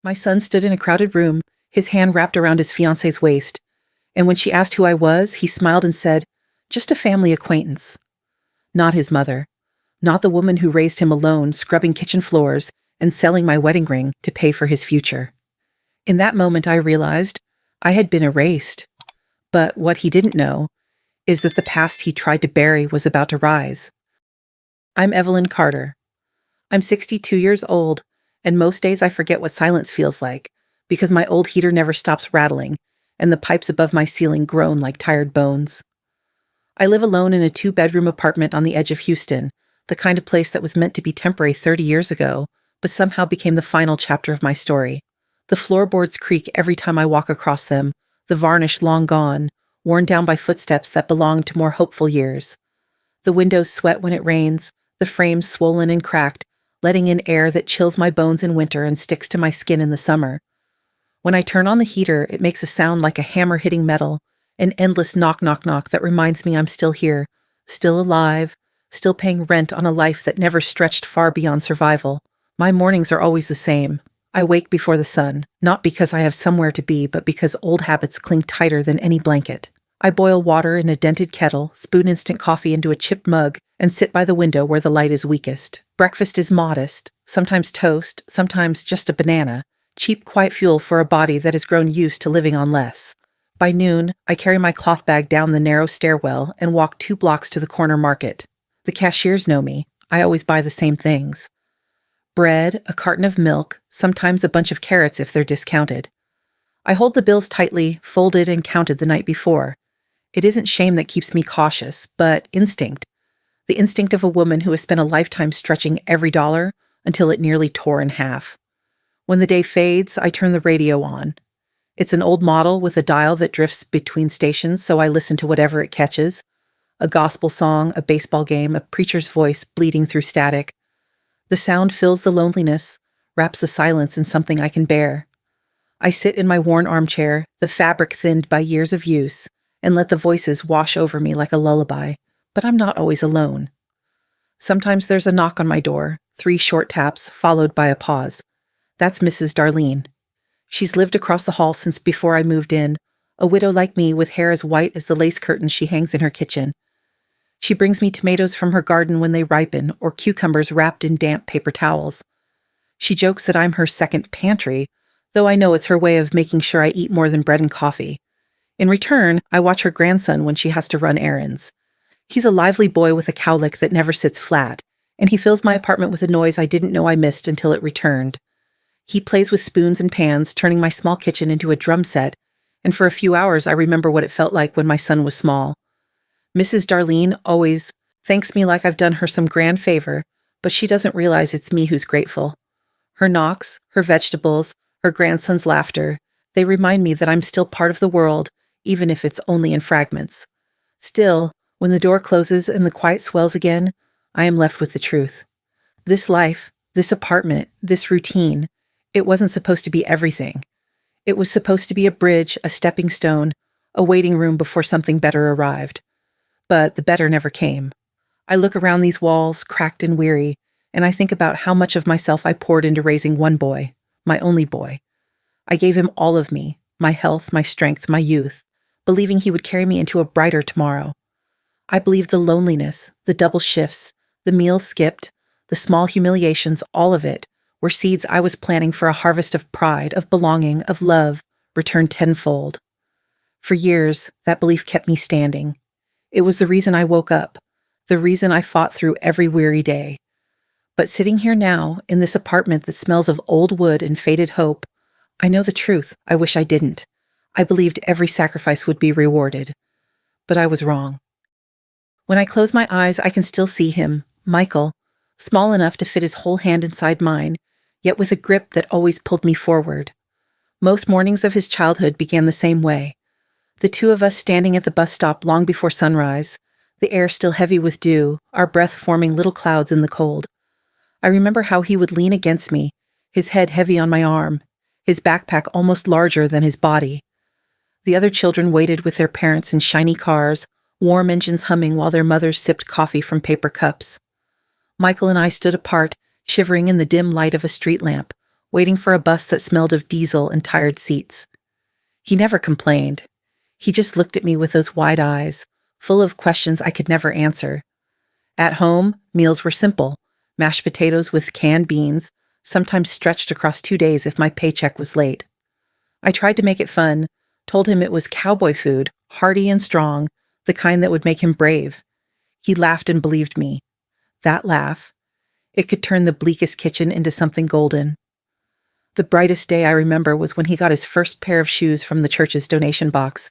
My son stood in a crowded room, his hand wrapped around his fiance's waist, and when she asked who I was, he smiled and said, "Just a family acquaintance." Not his mother. Not the woman who raised him alone, scrubbing kitchen floors and selling my wedding ring to pay for his future. In that moment, I realized I had been erased. But what he didn't know is that the past he tried to bury was about to rise. I'm Evelyn Carter. I'm 62 years old, and most days I forget what silence feels like because my old heater never stops rattling and the pipes above my ceiling groan like tired bones. I live alone in a 2-bedroom apartment on the edge of Houston, the kind of place that was meant to be temporary 30 years ago, but somehow became the final chapter of my story. The floorboards creak every time I walk across them, the varnish long gone, worn down by footsteps that belonged to more hopeful years. The windows sweat when it rains, the frames swollen and cracked, letting in air that chills my bones in winter and sticks to my skin in the summer. When I turn on the heater, it makes a sound like a hammer hitting metal, an endless knock, knock, knock that reminds me I'm still here, still alive, still paying rent on a life that never stretched far beyond survival. My mornings are always the same. I wake before the sun, not because I have somewhere to be, but because old habits cling tighter than any blanket. I boil water in a dented kettle, spoon instant coffee into a chipped mug, and sit by the window where the light is weakest. Breakfast is modest, sometimes toast, sometimes just a banana, cheap, quiet fuel for a body that has grown used to living on less. By noon, I carry my cloth bag down the narrow stairwell and walk 2 blocks to the corner market. The cashiers know me. I always buy the same things. Bread, a carton of milk, sometimes a bunch of carrots if they're discounted. I hold the bills tightly, folded and counted the night before. It isn't shame that keeps me cautious, but instinct. The instinct of a woman who has spent a lifetime stretching every dollar until it nearly tore in half. When the day fades, I turn the radio on. It's an old model with a dial that drifts between stations, so I listen to whatever it catches. A gospel song, a baseball game, a preacher's voice bleeding through static. The sound fills the loneliness, wraps the silence in something I can bear. I sit in my worn armchair, the fabric thinned by years of use, and let the voices wash over me like a lullaby, but I'm not always alone. Sometimes there's a knock on my door, 3 short taps, followed by a pause. That's Mrs. Darlene. She's lived across the hall since before I moved in, a widow like me with hair as white as the lace curtains she hangs in her kitchen. She brings me tomatoes from her garden when they ripen, or cucumbers wrapped in damp paper towels. She jokes that I'm her second pantry, though I know it's her way of making sure I eat more than bread and coffee. In return, I watch her grandson when she has to run errands. He's a lively boy with a cowlick that never sits flat, and he fills my apartment with a noise I didn't know I missed until it returned. He plays with spoons and pans, turning my small kitchen into a drum set, and for a few hours I remember what it felt like when my son was small. Mrs. Darlene always thanks me like I've done her some grand favor, but she doesn't realize it's me who's grateful. Her knocks, her vegetables, her grandson's laughter, they remind me that I'm still part of the world, even if it's only in fragments. Still, when the door closes and the quiet swells again, I am left with the truth. This life, this apartment, this routine, it wasn't supposed to be everything. It was supposed to be a bridge, a stepping stone, a waiting room before something better arrived. But the better never came. I look around these walls, cracked and weary, and I think about how much of myself I poured into raising one boy, my only boy. I gave him all of me, my health, my strength, my youth, believing he would carry me into a brighter tomorrow. I believed the loneliness, the double shifts, the meals skipped, the small humiliations, all of it, were seeds I was planting for a harvest of pride, of belonging, of love, returned tenfold. For years, that belief kept me standing. It was the reason I woke up, the reason I fought through every weary day. But sitting here now, in this apartment that smells of old wood and faded hope, I know the truth. I wish I didn't. I believed every sacrifice would be rewarded. But I was wrong. When I close my eyes, I can still see him, Michael, small enough to fit his whole hand inside mine, yet with a grip that always pulled me forward. Most mornings of his childhood began the same way. The 2 of us standing at the bus stop long before sunrise, the air still heavy with dew, our breath forming little clouds in the cold. I remember how he would lean against me, his head heavy on my arm, his backpack almost larger than his body. The other children waited with their parents in shiny cars, warm engines humming while their mothers sipped coffee from paper cups. Michael and I stood apart, shivering in the dim light of a street lamp, waiting for a bus that smelled of diesel and tired seats. He never complained. He just looked at me with those wide eyes, full of questions I could never answer. At home, meals were simple: mashed potatoes with canned beans, sometimes stretched across 2 days if my paycheck was late. I tried to make it fun, told him it was cowboy food, hearty and strong, the kind that would make him brave. He laughed and believed me. That laugh, it could turn the bleakest kitchen into something golden. The brightest day I remember was when he got his first pair of shoes from the church's donation box.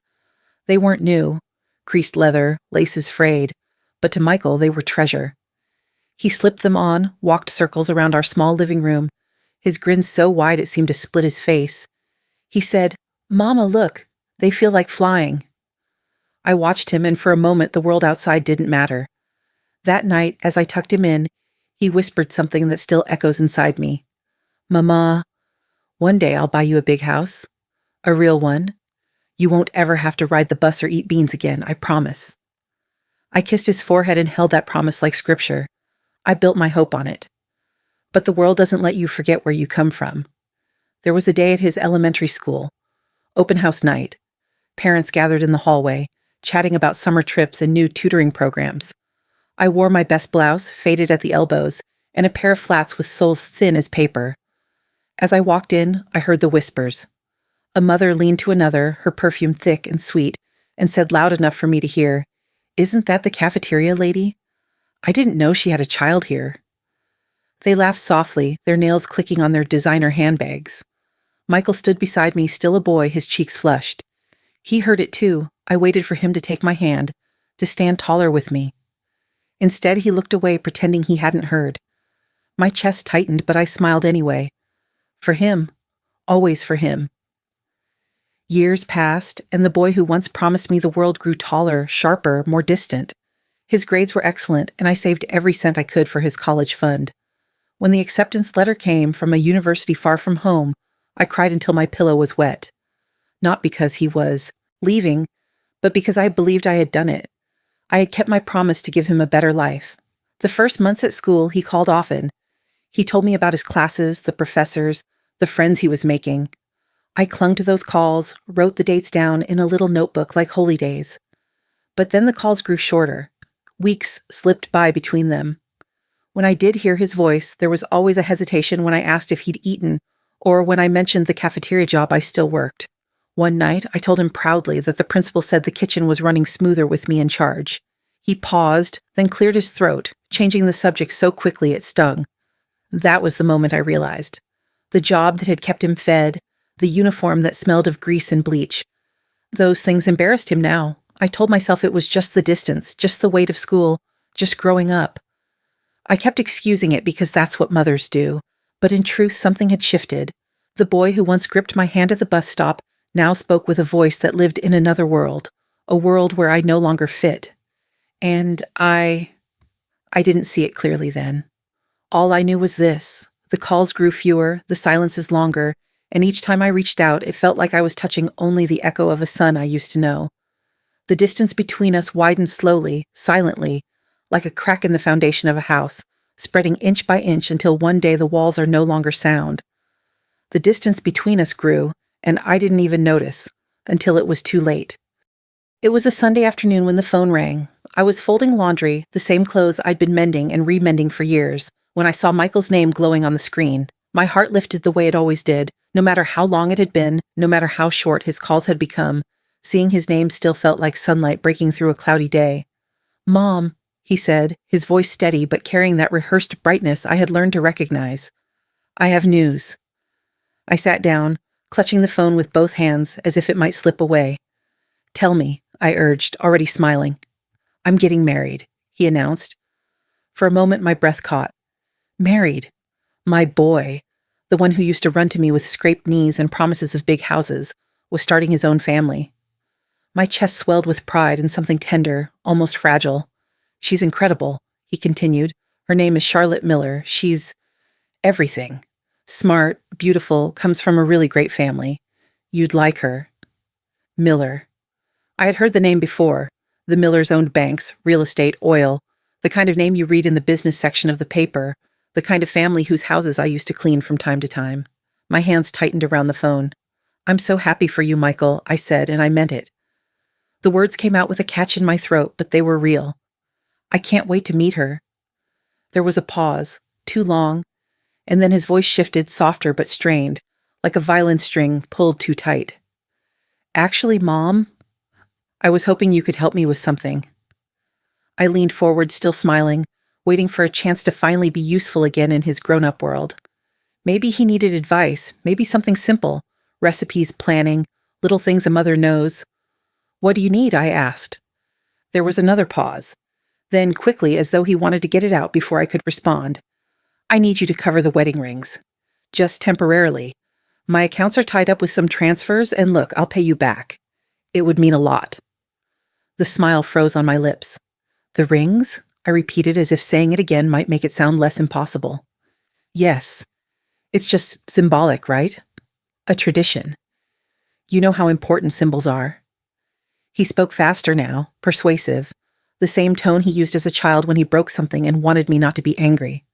They weren't new, creased leather, laces frayed, but to Michael they were treasure. He slipped them on, walked circles around our small living room, his grin so wide it seemed to split his face. He said, "Mama, look, they feel like flying." I watched him, and for a moment the world outside didn't matter. That night, as I tucked him in, he whispered something that still echoes inside me. "Mama, one day I'll buy you a big house. A real one. You won't ever have to ride the bus or eat beans again, I promise." I kissed his forehead and held that promise like scripture. I built my hope on it. But the world doesn't let you forget where you come from. There was a day at his elementary school. Open house night. Parents gathered in the hallway, chatting about summer trips and new tutoring programs. I wore my best blouse, faded at the elbows, and a pair of flats with soles thin as paper. As I walked in, I heard the whispers. A mother leaned to another, her perfume thick and sweet, and said loud enough for me to hear, "Isn't that the cafeteria lady? I didn't know she had a child here." They laughed softly, their nails clicking on their designer handbags. Michael stood beside me, still a boy, his cheeks flushed. He heard it too. I waited for him to take my hand, to stand taller with me. Instead, he looked away, pretending he hadn't heard. My chest tightened, but I smiled anyway. For him. Always for him. Years passed, and the boy who once promised me the world grew taller, sharper, more distant. His grades were excellent, and I saved every cent I could for his college fund. When the acceptance letter came from a university far from home, I cried until my pillow was wet. Not because he was leaving, but because I believed I had done it. I had kept my promise to give him a better life. The first months at school, he called often. He told me about his classes, the professors, the friends he was making. I clung to those calls, wrote the dates down in a little notebook like holy days. But then the calls grew shorter. Weeks slipped by between them. When I did hear his voice, there was always a hesitation when I asked if he'd eaten, or when I mentioned the cafeteria job I still worked. One night, I told him proudly that the principal said the kitchen was running smoother with me in charge. He paused, then cleared his throat, changing the subject so quickly it stung. That was the moment I realized. The job that had kept him fed, the uniform that smelled of grease and bleach. Those things embarrassed him now. I told myself it was just the distance, just the weight of school, just growing up. I kept excusing it because that's what mothers do. But in truth, something had shifted. The boy who once gripped my hand at the bus stop now spoke with a voice that lived in another world, a world where I no longer fit. And I didn't see it clearly then. All I knew was this: the calls grew fewer, the silences longer, and each time I reached out, it felt like I was touching only the echo of a son I used to know. The distance between us widened slowly, silently, like a crack in the foundation of a house, spreading inch by inch until one day the walls are no longer sound. The distance between us grew, and I didn't even notice, until it was too late. It was a Sunday afternoon when the phone rang. I was folding laundry, the same clothes I'd been mending and remending for years, when I saw Michael's name glowing on the screen. My heart lifted the way it always did, no matter how long it had been, no matter how short his calls had become. Seeing his name still felt like sunlight breaking through a cloudy day. "Mom," he said, his voice steady but carrying that rehearsed brightness I had learned to recognize. "I have news." I sat down, clutching the phone with both hands as if it might slip away. "Tell me," I urged, already smiling. "I'm getting married," he announced. For a moment my breath caught. Married. My boy, the one who used to run to me with scraped knees and promises of big houses, was starting his own family. My chest swelled with pride and something tender, almost fragile. "She's incredible," he continued. "Her name is Charlotte Miller. She's everything. Smart, beautiful, comes from a really great family. You'd like her." Miller. I had heard the name before. The Millers owned banks, real estate, oil, the kind of name you read in the business section of the paper, the kind of family whose houses I used to clean from time to time. My hands tightened around the phone. "I'm so happy for you, Michael," I said, and I meant it. The words came out with a catch in my throat, but they were real. "I can't wait to meet her." There was a pause, too long, and then his voice shifted, softer but strained, like a violin string pulled too tight. "Actually, Mom, I was hoping you could help me with something." I leaned forward, still smiling, waiting for a chance to finally be useful again in his grown-up world. Maybe he needed advice, maybe something simple, recipes, planning, little things a mother knows. "What do you need?" I asked. There was another pause. Then, quickly, as though he wanted to get it out before I could respond, "I need you to cover the wedding rings. Just temporarily. My accounts are tied up with some transfers, and look, I'll pay you back. It would mean a lot." The smile froze on my lips. "The rings?" I repeated as if saying it again might make it sound less impossible. "Yes. It's just symbolic, right? A tradition. You know how important symbols are." He spoke faster now, persuasive, the same tone he used as a child when he broke something and wanted me not to be angry.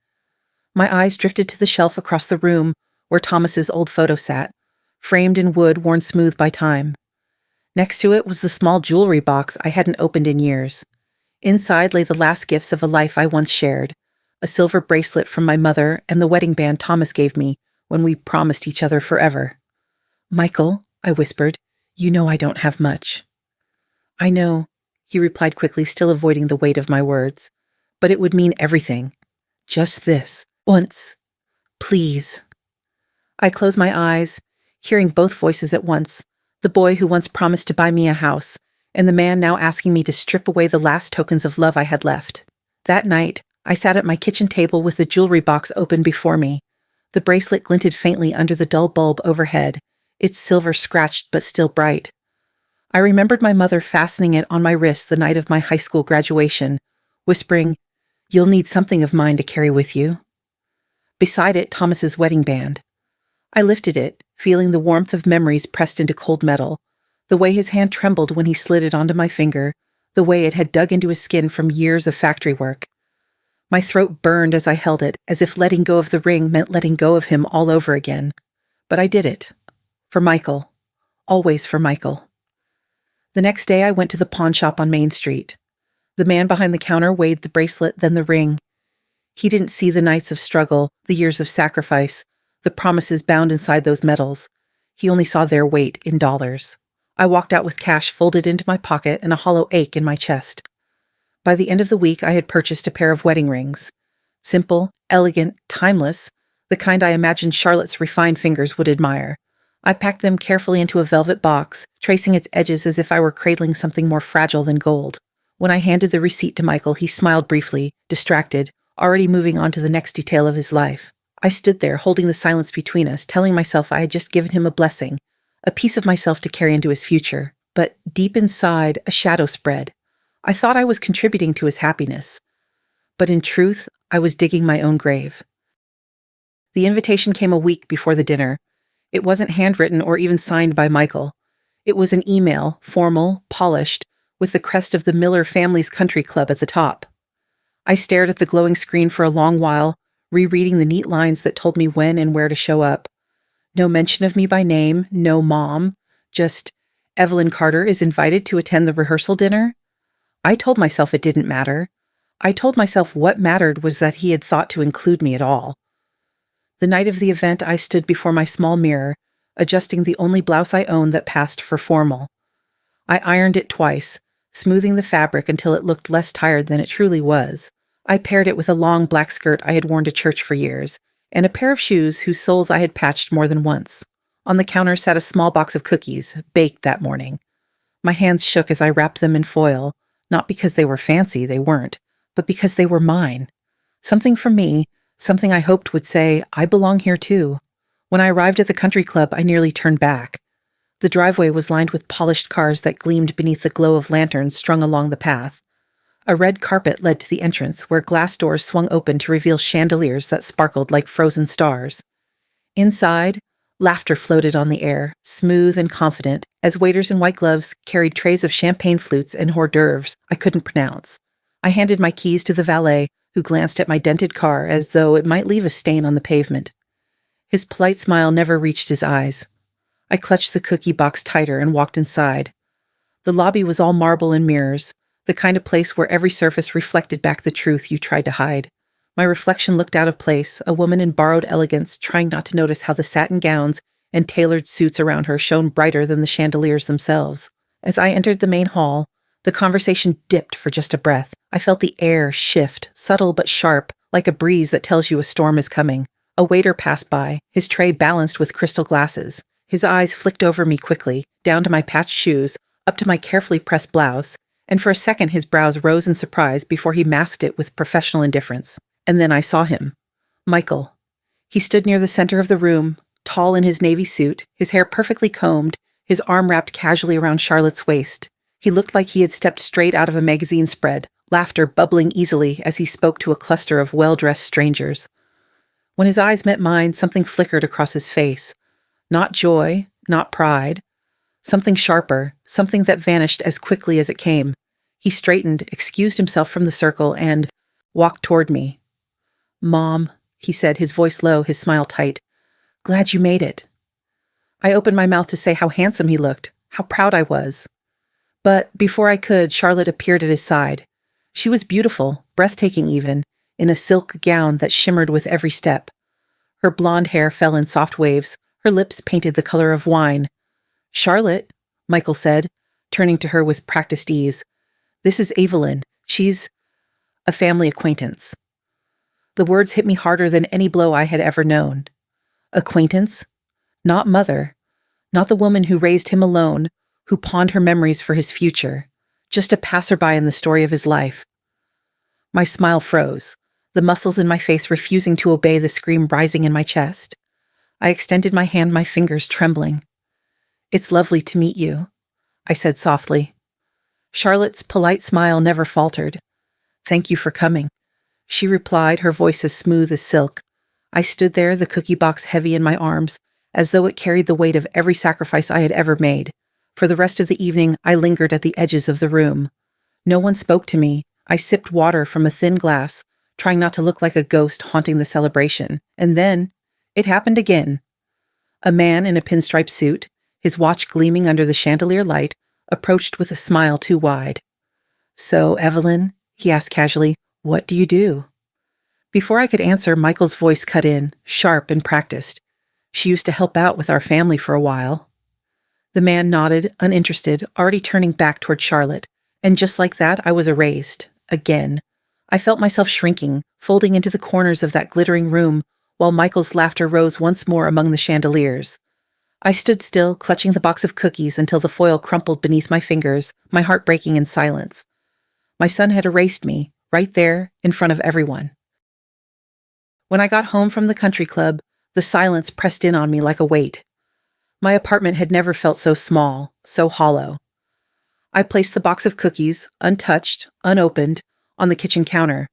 My eyes drifted to the shelf across the room where Thomas's old photo sat, framed in wood worn smooth by time. Next to it was the small jewelry box I hadn't opened in years. Inside lay the last gifts of a life I once shared, a silver bracelet from my mother and the wedding band Thomas gave me when we promised each other forever. "Michael," I whispered, "you know I don't have much." "I know," he replied quickly, still avoiding the weight of my words. "But it would mean everything. Just this. Once. Please." I closed my eyes, hearing both voices at once, the boy who once promised to buy me a house, and the man now asking me to strip away the last tokens of love I had left. That night, I sat at my kitchen table with the jewelry box open before me. The bracelet glinted faintly under the dull bulb overhead, its silver scratched but still bright. I remembered my mother fastening it on my wrist the night of my high school graduation, whispering, "You'll need something of mine to carry with you." Beside it, Thomas's wedding band. I lifted it, feeling the warmth of memories pressed into cold metal, the way his hand trembled when he slid it onto my finger, the way it had dug into his skin from years of factory work. My throat burned as I held it, as if letting go of the ring meant letting go of him all over again. But I did it. For Michael. Always for Michael. The next day I went to the pawn shop on Main Street. The man behind the counter weighed the bracelet, then the ring. He didn't see the nights of struggle, the years of sacrifice, the promises bound inside those metals. He only saw their weight in dollars. I walked out with cash folded into my pocket and a hollow ache in my chest. By the end of the week, I had purchased a pair of wedding rings. Simple, elegant, timeless, the kind I imagined Charlotte's refined fingers would admire. I packed them carefully into a velvet box, tracing its edges as if I were cradling something more fragile than gold. When I handed the receipt to Michael, he smiled briefly, distracted, already moving on to the next detail of his life. I stood there, holding the silence between us, telling myself I had just given him a blessing, a piece of myself to carry into his future. But deep inside, a shadow spread. I thought I was contributing to his happiness. But in truth, I was digging my own grave. The invitation came a week before the dinner. It wasn't handwritten or even signed by Michael. It was an email, formal, polished, with the crest of the Miller family's country club at the top. I stared at the glowing screen for a long while, rereading the neat lines that told me when and where to show up. No mention of me by name, no mom, just Evelyn Carter is invited to attend the rehearsal dinner. I told myself it didn't matter. I told myself what mattered was that he had thought to include me at all. The night of the event, I stood before my small mirror, adjusting the only blouse I owned that passed for formal. I ironed it twice, smoothing the fabric until it looked less tired than it truly was. I paired it with a long black skirt I had worn to church for years, and a pair of shoes whose soles I had patched more than once. On the counter sat a small box of cookies, baked that morning. My hands shook as I wrapped them in foil, not because they were fancy, they weren't, but because they were mine. Something from me, something I hoped would say, I belong here too. When I arrived at the country club, I nearly turned back. The driveway was lined with polished cars that gleamed beneath the glow of lanterns strung along the path. A red carpet led to the entrance, where glass doors swung open to reveal chandeliers that sparkled like frozen stars. Inside, laughter floated on the air, smooth and confident, as waiters in white gloves carried trays of champagne flutes and hors d'oeuvres I couldn't pronounce. I handed my keys to the valet, who glanced at my dented car as though it might leave a stain on the pavement. His polite smile never reached his eyes. I clutched the cookie box tighter and walked inside. The lobby was all marble and mirrors, the kind of place where every surface reflected back the truth you tried to hide. My reflection looked out of place, a woman in borrowed elegance, trying not to notice how the satin gowns and tailored suits around her shone brighter than the chandeliers themselves. As I entered the main hall, the conversation dipped for just a breath. I felt the air shift, subtle but sharp, like a breeze that tells you a storm is coming. A waiter passed by, his tray balanced with crystal glasses. His eyes flicked over me quickly, down to my patched shoes, up to my carefully pressed blouse, and for a second his brows rose in surprise before he masked it with professional indifference. And then I saw him. Michael. He stood near the center of the room, tall in his navy suit, his hair perfectly combed, his arm wrapped casually around Charlotte's waist. He looked like he had stepped straight out of a magazine spread, laughter bubbling easily as he spoke to a cluster of well-dressed strangers. When his eyes met mine, something flickered across his face. Not joy, not pride. Something sharper, something that vanished as quickly as it came. He straightened, excused himself from the circle, and walked toward me. "Mom," he said, his voice low, his smile tight. "Glad you made it." I opened my mouth to say how handsome he looked, how proud I was. But before I could, Charlotte appeared at his side. She was beautiful, breathtaking even, in a silk gown that shimmered with every step. Her blonde hair fell in soft waves, her lips painted the color of wine. "Charlotte," Michael said, turning to her with practiced ease. "This is Evelyn. She's a family acquaintance." The words hit me harder than any blow I had ever known. Acquaintance? Not mother. Not the woman who raised him alone, who pawned her memories for his future. Just a passerby in the story of his life. My smile froze, the muscles in my face refusing to obey the scream rising in my chest. I extended my hand, my fingers trembling. "It's lovely to meet you," I said softly. Charlotte's polite smile never faltered. "Thank you for coming," she replied, her voice as smooth as silk. I stood there, the cookie box heavy in my arms, as though it carried the weight of every sacrifice I had ever made. For the rest of the evening, I lingered at the edges of the room. No one spoke to me. I sipped water from a thin glass, trying not to look like a ghost haunting the celebration. And then, it happened again. A man in a pinstripe suit, his watch gleaming under the chandelier light, approached with a smile too wide. "So, Evelyn," he asked casually, "what do you do?" Before I could answer, Michael's voice cut in, sharp and practiced. "She used to help out with our family for a while." The man nodded, uninterested, already turning back toward Charlotte. And just like that, I was erased. Again. I felt myself shrinking, folding into the corners of that glittering room, while Michael's laughter rose once more among the chandeliers. I stood still, clutching the box of cookies until the foil crumpled beneath my fingers, my heart breaking in silence. My son had erased me, right there, in front of everyone. When I got home from the country club, the silence pressed in on me like a weight. My apartment had never felt so small, so hollow. I placed the box of cookies, untouched, unopened, on the kitchen counter.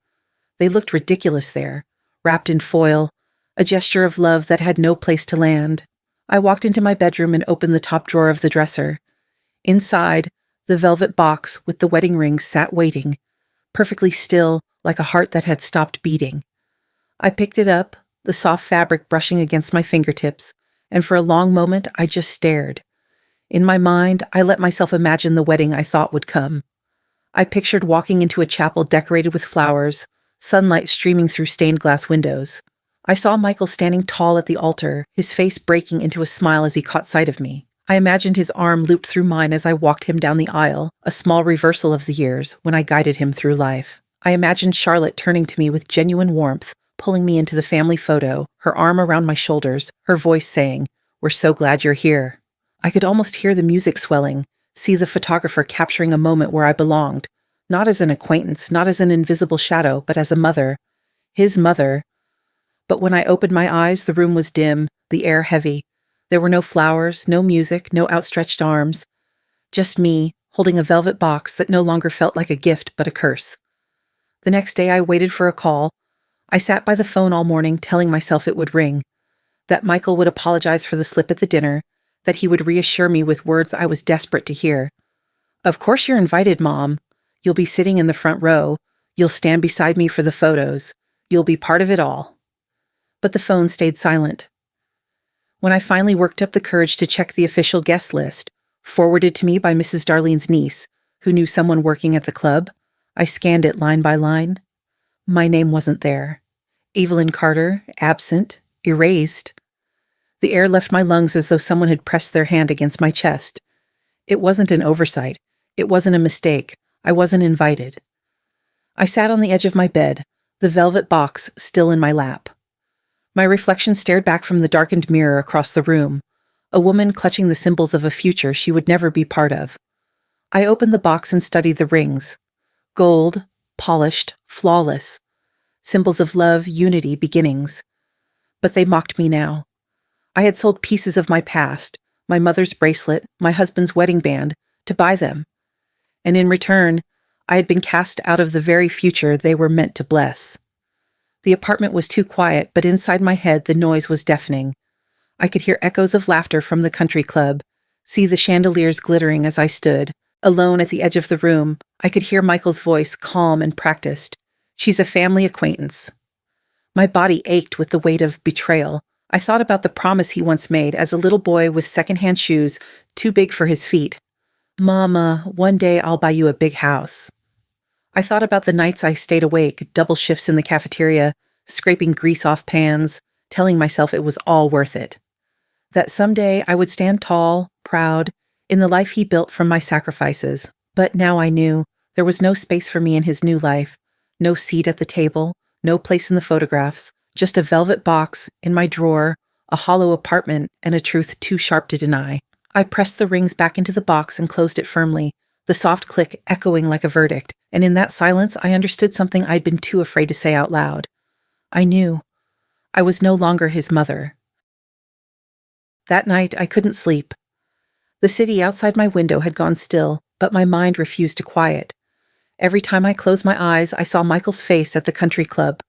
They looked ridiculous there, wrapped in foil, a gesture of love that had no place to land. I walked into my bedroom and opened the top drawer of the dresser. Inside, the velvet box with the wedding rings sat waiting, perfectly still, like a heart that had stopped beating. I picked it up, the soft fabric brushing against my fingertips, and for a long moment I just stared. In my mind, I let myself imagine the wedding I thought would come. I pictured walking into a chapel decorated with flowers, sunlight streaming through stained glass windows. I saw Michael standing tall at the altar, his face breaking into a smile as he caught sight of me. I imagined his arm looped through mine as I walked him down the aisle, a small reversal of the years when I guided him through life. I imagined Charlotte turning to me with genuine warmth, pulling me into the family photo, her arm around my shoulders, her voice saying, "We're so glad you're here." I could almost hear the music swelling, see the photographer capturing a moment where I belonged, not as an acquaintance, not as an invisible shadow, but as a mother. His mother. But when I opened my eyes, the room was dim, the air heavy. There were no flowers, no music, no outstretched arms. Just me, holding a velvet box that no longer felt like a gift but a curse. The next day I waited for a call. I sat by the phone all morning telling myself it would ring, that Michael would apologize for the slip at the dinner, that he would reassure me with words I was desperate to hear. "Of course you're invited, Mom. You'll be sitting in the front row. You'll stand beside me for the photos. You'll be part of it all." But the phone stayed silent. When I finally worked up the courage to check the official guest list, forwarded to me by Mrs. Darlene's niece, who knew someone working at the club, I scanned it line by line. My name wasn't there. Evelyn Carter, absent, erased. The air left my lungs as though someone had pressed their hand against my chest. It wasn't an oversight. It wasn't a mistake. I wasn't invited. I sat on the edge of my bed, the velvet box still in my lap. My reflection stared back from the darkened mirror across the room, a woman clutching the symbols of a future she would never be part of. I opened the box and studied the rings. Gold, polished, flawless. Symbols of love, unity, beginnings. But they mocked me now. I had sold pieces of my past, my mother's bracelet, my husband's wedding band, to buy them. And in return, I had been cast out of the very future they were meant to bless. The apartment was too quiet, but inside my head the noise was deafening. I could hear echoes of laughter from the country club, see the chandeliers glittering as I stood. Alone at the edge of the room, I could hear Michael's voice, calm and practiced. She's a family acquaintance. My body ached with the weight of betrayal. I thought about the promise he once made as a little boy with secondhand shoes too big for his feet. Mama, one day I'll buy you a big house. I thought about the nights I stayed awake, double shifts in the cafeteria, scraping grease off pans, telling myself it was all worth it. That someday I would stand tall, proud, in the life he built from my sacrifices. But now I knew there was no space for me in his new life, no seat at the table, no place in the photographs, just a velvet box in my drawer, a hollow apartment, and a truth too sharp to deny. I pressed the rings back into the box and closed it firmly, the soft click echoing like a verdict, and in that silence I understood something I'd been too afraid to say out loud. I knew. I was no longer his mother. That night I couldn't sleep. The city outside my window had gone still, but my mind refused to quiet. Every time I closed my eyes, I saw Michael's face at the country club,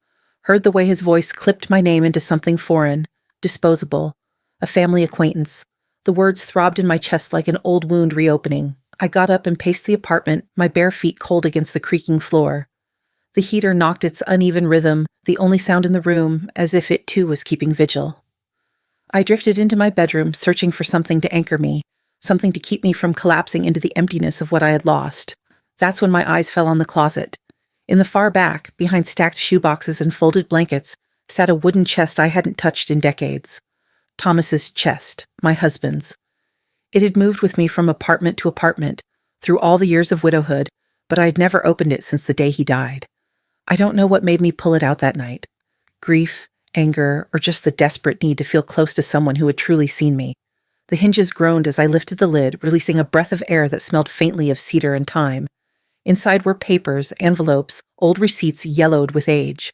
heard the way his voice clipped my name into something foreign, disposable, a family acquaintance. The words throbbed in my chest like an old wound reopening. I got up and paced the apartment, my bare feet cold against the creaking floor. The heater knocked its uneven rhythm, the only sound in the room, as if it too was keeping vigil. I drifted into my bedroom, searching for something to anchor me, something to keep me from collapsing into the emptiness of what I had lost. That's when my eyes fell on the closet. In the far back, behind stacked shoeboxes and folded blankets, sat a wooden chest I hadn't touched in decades. Thomas's chest, my husband's. It had moved with me from apartment to apartment, through all the years of widowhood, but I had never opened it since the day he died. I don't know what made me pull it out that night. Grief, anger, or just the desperate need to feel close to someone who had truly seen me. The hinges groaned as I lifted the lid, releasing a breath of air that smelled faintly of cedar and thyme. Inside were papers, envelopes, old receipts yellowed with age.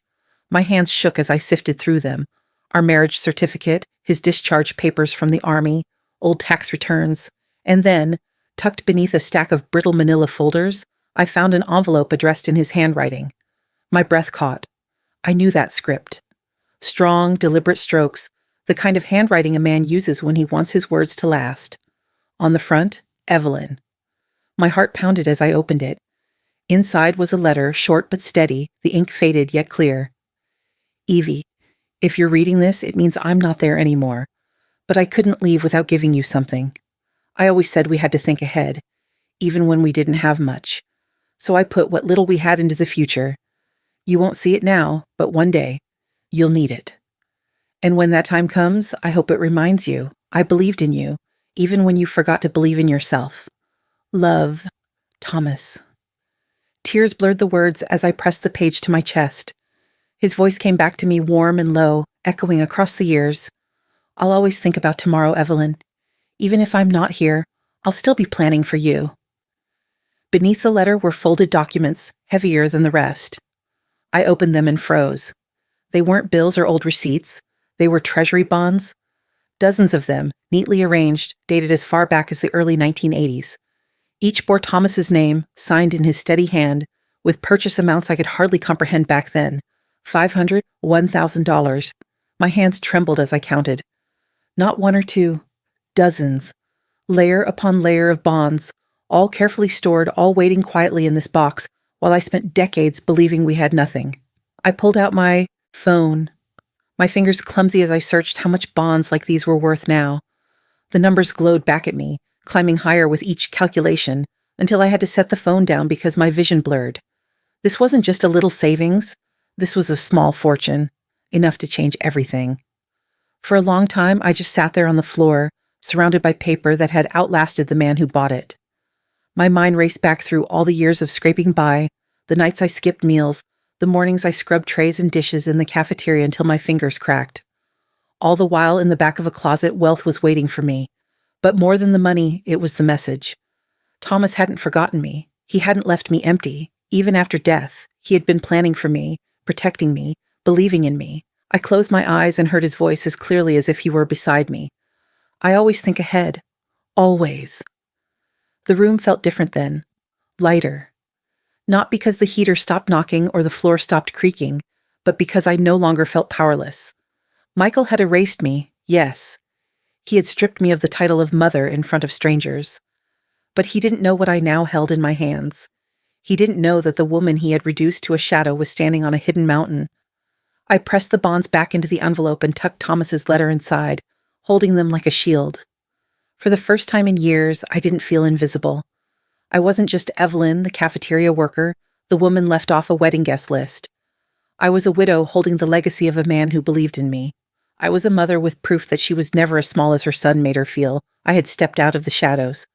My hands shook as I sifted through them. Our marriage certificate, his discharge papers from the army, old tax returns, and then, tucked beneath a stack of brittle manila folders, I found an envelope addressed in his handwriting. My breath caught. I knew that script. Strong, deliberate strokes, the kind of handwriting a man uses when he wants his words to last. On the front, Evelyn. My heart pounded as I opened it. Inside was a letter, short but steady, the ink faded yet clear. Evie, if you're reading this, it means I'm not there anymore. But I couldn't leave without giving you something. I always said we had to think ahead, even when we didn't have much. So I put what little we had into the future. You won't see it now, but one day, you'll need it. And when that time comes, I hope it reminds you, I believed in you, even when you forgot to believe in yourself. Love, Thomas. Tears blurred the words as I pressed the page to my chest. His voice came back to me warm and low, echoing across the years. I'll always think about tomorrow, Evelyn. Even if I'm not here, I'll still be planning for you. Beneath the letter were folded documents, heavier than the rest. I opened them and froze. They weren't bills or old receipts. They were treasury bonds. Dozens of them, neatly arranged, dated as far back as the early 1980s. Each bore Thomas's name, signed in his steady hand, with purchase amounts I could hardly comprehend back then. $500, $1,000. My hands trembled as I counted. Not one or two, dozens. Layer upon layer of bonds, all carefully stored, all waiting quietly in this box, while I spent decades believing we had nothing. I pulled out my phone, my fingers clumsy as I searched how much bonds like these were worth now. The numbers glowed back at me, climbing higher with each calculation, until I had to set the phone down because my vision blurred. This wasn't just a little savings. This was a small fortune, enough to change everything. For a long time, I just sat there on the floor, surrounded by paper that had outlasted the man who bought it. My mind raced back through all the years of scraping by, the nights I skipped meals, the mornings I scrubbed trays and dishes in the cafeteria until my fingers cracked. All the while, in the back of a closet, wealth was waiting for me. But more than the money, it was the message. Thomas hadn't forgotten me. He hadn't left me empty. Even after death, he had been planning for me, protecting me, believing in me. I closed my eyes and heard his voice as clearly as if he were beside me. I always think ahead. Always. The room felt different then. Lighter. Not because the heater stopped knocking or the floor stopped creaking, but because I no longer felt powerless. Michael had erased me, yes. He had stripped me of the title of mother in front of strangers. But he didn't know what I now held in my hands. He didn't know that the woman he had reduced to a shadow was standing on a hidden mountain. I pressed the bonds back into the envelope and tucked Thomas's letter inside, holding them like a shield. For the first time in years, I didn't feel invisible. I wasn't just Evelyn, the cafeteria worker, the woman left off a wedding guest list. I was a widow holding the legacy of a man who believed in me. I was a mother with proof that she was never as small as her son made her feel. I had stepped out of the shadows.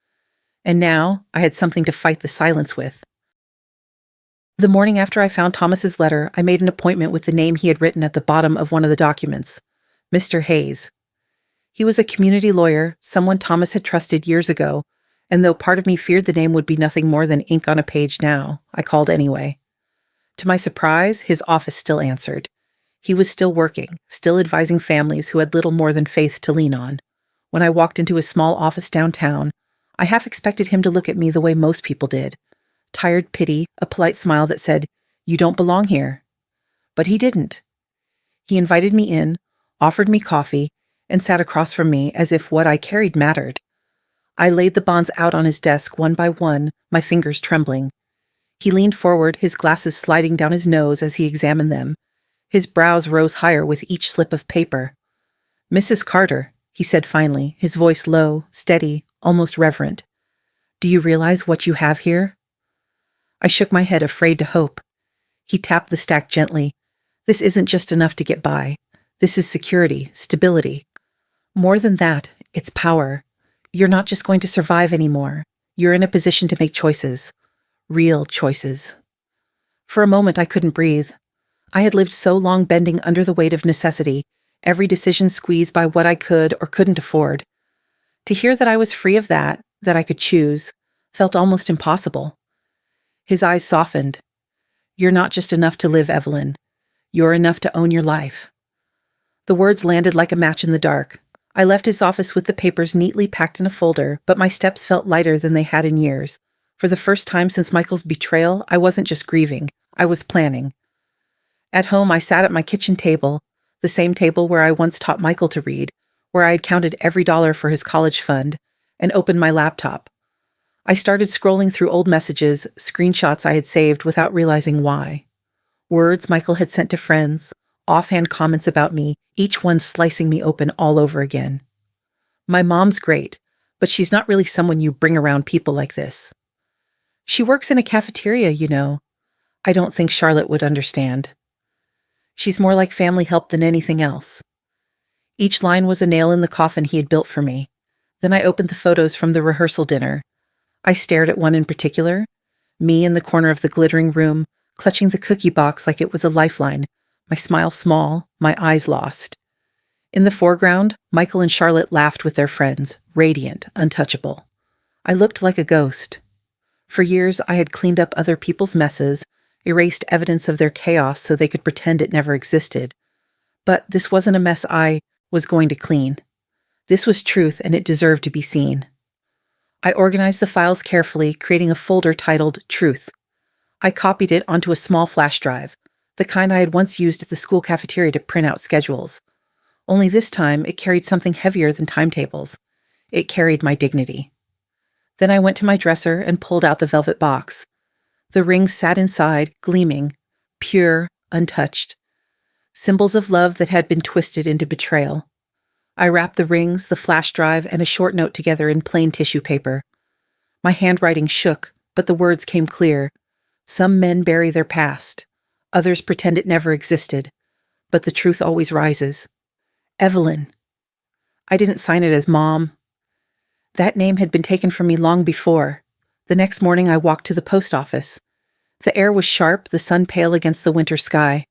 And now, I had something to fight the silence with. The morning after I found Thomas's letter, I made an appointment with the name he had written at the bottom of one of the documents. Mr. Hayes. He was a community lawyer, someone Thomas had trusted years ago, and though part of me feared the name would be nothing more than ink on a page now, I called anyway. To my surprise, his office still answered. He was still working, still advising families who had little more than faith to lean on. When I walked into his small office downtown, I half expected him to look at me the way most people did. Tired pity, a polite smile that said, "You don't belong here." But he didn't. He invited me in, offered me coffee, and sat across from me as if what I carried mattered. I laid the bonds out on his desk one by one, my fingers trembling. He leaned forward, his glasses sliding down his nose as he examined them. His brows rose higher with each slip of paper. "Mrs. Carter," he said finally, his voice low, steady, almost reverent. "Do you realize what you have here?" I shook my head, afraid to hope. He tapped the stack gently. "This isn't just enough to get by. This is security, stability. More than that, it's power. You're not just going to survive anymore. You're in a position to make choices. Real choices." For a moment, I couldn't breathe. I had lived so long bending under the weight of necessity, every decision squeezed by what I could or couldn't afford. To hear that I was free of that I could choose, felt almost impossible. His eyes softened. "You're not just enough to live, Evelyn. You're enough to own your life." The words landed like a match in the dark. I left his office with the papers neatly packed in a folder, but my steps felt lighter than they had in years. For the first time since Michael's betrayal, I wasn't just grieving. I was planning. At home, I sat at my kitchen table, the same table where I once taught Michael to read, where I had counted every dollar for his college fund, and opened my laptop. I started scrolling through old messages, screenshots I had saved without realizing why. Words Michael had sent to friends, offhand comments about me, each one slicing me open all over again. "My mom's great, but she's not really someone you bring around people like this. She works in a cafeteria, you know. I don't think Charlotte would understand. She's more like family help than anything else." Each line was a nail in the coffin he had built for me. Then I opened the photos from the rehearsal dinner. I stared at one in particular, me in the corner of the glittering room, clutching the cookie box like it was a lifeline, my smile small, my eyes lost. In the foreground, Michael and Charlotte laughed with their friends, radiant, untouchable. I looked like a ghost. For years, I had cleaned up other people's messes, erased evidence of their chaos so they could pretend it never existed. But this wasn't a mess I was going to clean. This was truth, and it deserved to be seen. I organized the files carefully, creating a folder titled Truth. I copied it onto a small flash drive, the kind I had once used at the school cafeteria to print out schedules. Only this time, it carried something heavier than timetables. It carried my dignity. Then I went to my dresser and pulled out the velvet box. The ring sat inside, gleaming, pure, untouched. Symbols of love that had been twisted into betrayal. I wrapped the rings, the flash drive, and a short note together in plain tissue paper. My handwriting shook, but the words came clear. Some men bury their past. Others pretend it never existed. But the truth always rises. Evelyn. I didn't sign it as Mom. That name had been taken from me long before. The next morning I walked to the post office. The air was sharp, the sun pale against the winter sky.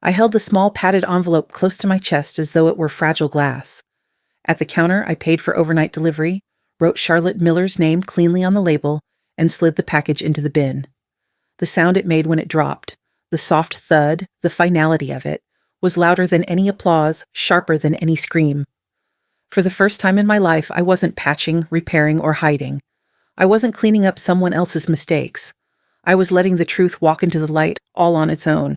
I held the small padded envelope close to my chest as though it were fragile glass. At the counter, I paid for overnight delivery, wrote Charlotte Miller's name cleanly on the label, and slid the package into the bin. The sound it made when it dropped, the soft thud, the finality of it, was louder than any applause, sharper than any scream. For the first time in my life, I wasn't patching, repairing, or hiding. I wasn't cleaning up someone else's mistakes. I was letting the truth walk into the light all on its own.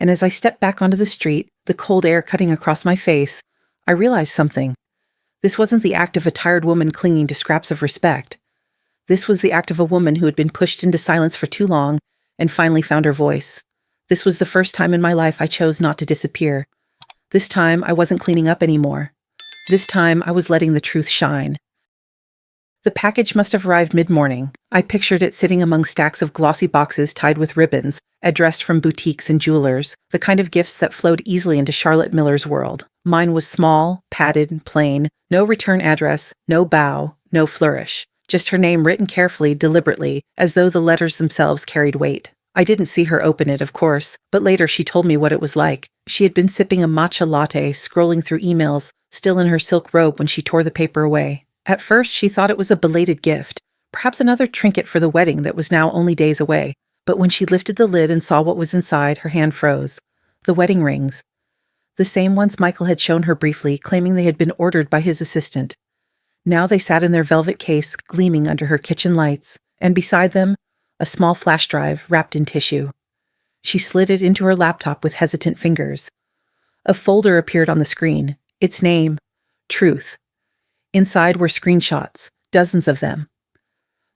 And as I stepped back onto the street, the cold air cutting across my face, I realized something. This wasn't the act of a tired woman clinging to scraps of respect. This was the act of a woman who had been pushed into silence for too long and finally found her voice. This was the first time in my life I chose not to disappear. This time I wasn't cleaning up anymore. This time I was letting the truth shine. The package must have arrived mid-morning. I pictured it sitting among stacks of glossy boxes tied with ribbons, addressed from boutiques and jewelers, the kind of gifts that flowed easily into Charlotte Miller's world. Mine was small, padded, plain, no return address, no bow, no flourish. Just her name written carefully, deliberately, as though the letters themselves carried weight. I didn't see her open it, of course, but later she told me what it was like. She had been sipping a matcha latte, scrolling through emails, still in her silk robe when she tore the paper away. At first, she thought it was a belated gift, perhaps another trinket for the wedding that was now only days away. But when she lifted the lid and saw what was inside, her hand froze. The wedding rings. The same ones Michael had shown her briefly, claiming they had been ordered by his assistant. Now they sat in their velvet case, gleaming under her kitchen lights, and beside them, a small flash drive wrapped in tissue. She slid it into her laptop with hesitant fingers. A folder appeared on the screen. Its name, Truth. Inside were screenshots, dozens of them.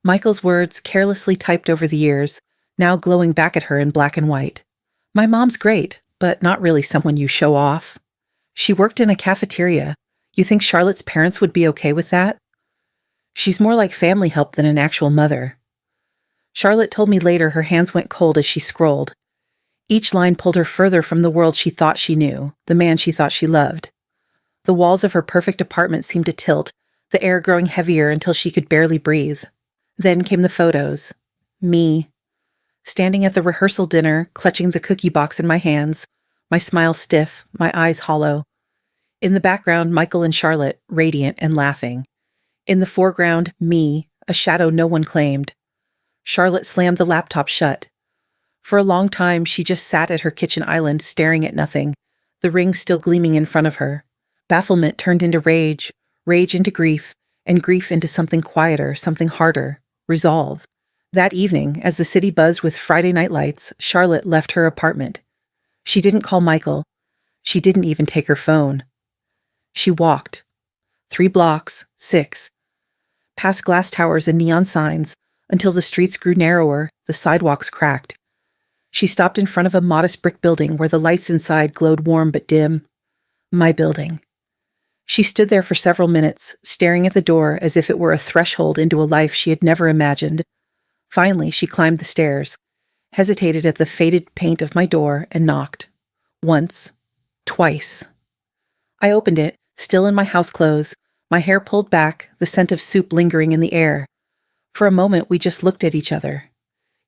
Michael's words, carelessly typed over the years, now glowing back at her in black and white. My mom's great, but not really someone you show off. She worked in a cafeteria. You think Charlotte's parents would be okay with that? She's more like family help than an actual mother. Charlotte told me later her hands went cold as she scrolled. Each line pulled her further from the world she thought she knew, the man she thought she loved. The walls of her perfect apartment seemed to tilt, the air growing heavier until she could barely breathe. Then came the photos. Me. Standing at the rehearsal dinner, clutching the cookie box in my hands, my smile stiff, my eyes hollow. In the background, Michael and Charlotte, radiant and laughing. In the foreground, me, a shadow no one claimed. Charlotte slammed the laptop shut. For a long time, she just sat at her kitchen island, staring at nothing, the ring still gleaming in front of her. Bafflement turned into rage, rage into grief, and grief into something quieter, something harder, resolve. That evening, as the city buzzed with Friday night lights, Charlotte left her apartment. She didn't call Michael. She didn't even take her phone. She walked. 3 blocks, 6. Past glass towers and neon signs, until the streets grew narrower, the sidewalks cracked. She stopped in front of a modest brick building where the lights inside glowed warm but dim. My building. She stood there for several minutes, staring at the door as if it were a threshold into a life she had never imagined. Finally, she climbed the stairs, hesitated at the faded paint of my door, and knocked. Once. Twice. I opened it, still in my house clothes, my hair pulled back, the scent of soup lingering in the air. For a moment, we just looked at each other.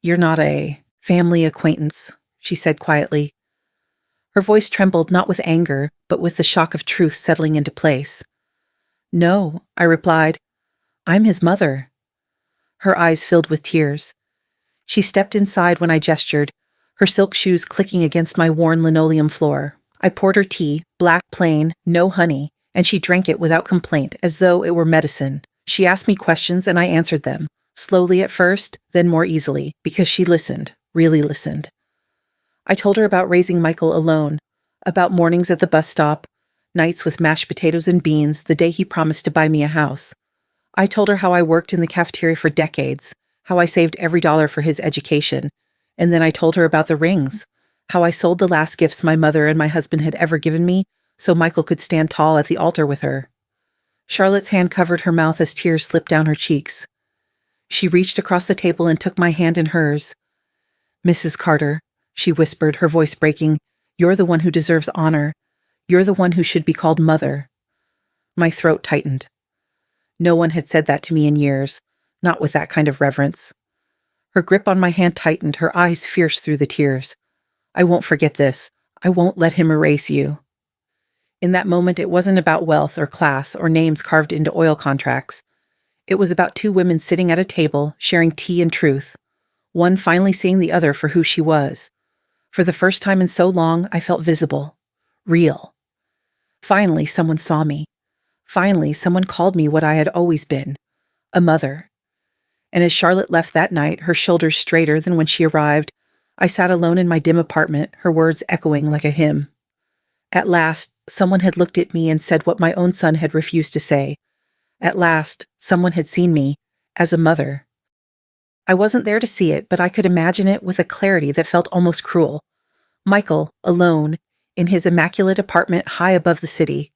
"You're not a family acquaintance," she said quietly. Her voice trembled not with anger, but with the shock of truth settling into place. "No," I replied. "I'm his mother." Her eyes filled with tears. She stepped inside when I gestured, her silk shoes clicking against my worn linoleum floor. I poured her tea, black, plain, no honey, and she drank it without complaint, as though it were medicine. She asked me questions and I answered them, slowly at first, then more easily, because she listened, really listened. I told her about raising Michael alone, about mornings at the bus stop, nights with mashed potatoes and beans the day he promised to buy me a house. I told her how I worked in the cafeteria for decades, how I saved every dollar for his education, and then I told her about the rings, How I sold the last gifts my mother and my husband had ever given me so Michael could stand tall at the altar with her. Charlotte's hand covered her mouth as tears slipped down her cheeks. She reached across the table and took my hand in hers. "Mrs. Carter," she whispered, her voice breaking, "you're the one who deserves honor. You're the one who should be called mother." My throat tightened. No one had said that to me in years, not with that kind of reverence. Her grip on my hand tightened, her eyes fierce through the tears. "I won't forget this. I won't let him erase you." In that moment, it wasn't about wealth or class or names carved into oil contracts. It was about two women sitting at a table, sharing tea and truth, one finally seeing the other for who she was. For the first time in so long, I felt visible, real. Finally, someone saw me. Finally, someone called me what I had always been, a mother. And as Charlotte left that night, her shoulders straighter than when she arrived, I sat alone in my dim apartment, her words echoing like a hymn. At last, someone had looked at me and said what my own son had refused to say. At last, someone had seen me as a mother. I wasn't there to see it, but I could imagine it with a clarity that felt almost cruel. Michael, alone, in his immaculate apartment high above the city.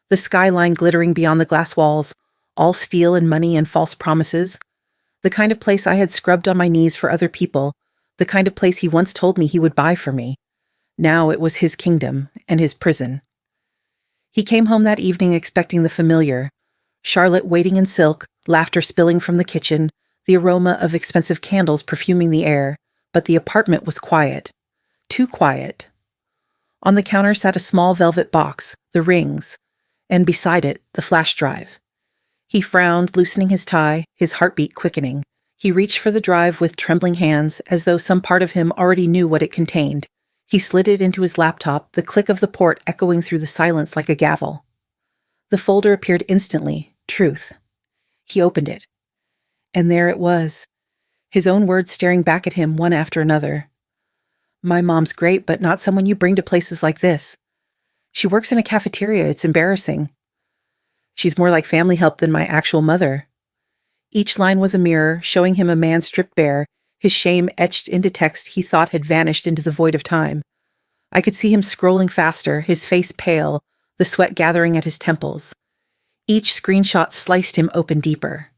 The skyline glittering beyond the glass walls, all steel and money and false promises. The kind of place I had scrubbed on my knees for other people, the kind of place he once told me he would buy for me. Now it was his kingdom and his prison. He came home that evening expecting the familiar. Charlotte waiting in silk, laughter spilling from the kitchen, the aroma of expensive candles perfuming the air, but the apartment was quiet. Too quiet. On the counter sat a small velvet box, the rings, and beside it, the flash drive. He frowned, loosening his tie, his heartbeat quickening. He reached for the drive with trembling hands, as though some part of him already knew what it contained. He slid it into his laptop, the click of the port echoing through the silence like a gavel. The folder appeared instantly, truth. He opened it. And there it was, his own words staring back at him one after another. "My mom's great, but not someone you bring to places like this. She works in a cafeteria, it's embarrassing. She's more like family help than my actual mother." Each line was a mirror, showing him a man stripped bare, his shame etched into text he thought had vanished into the void of time. I could see him scrolling faster, his face pale, the sweat gathering at his temples. Each screenshot sliced him open deeper.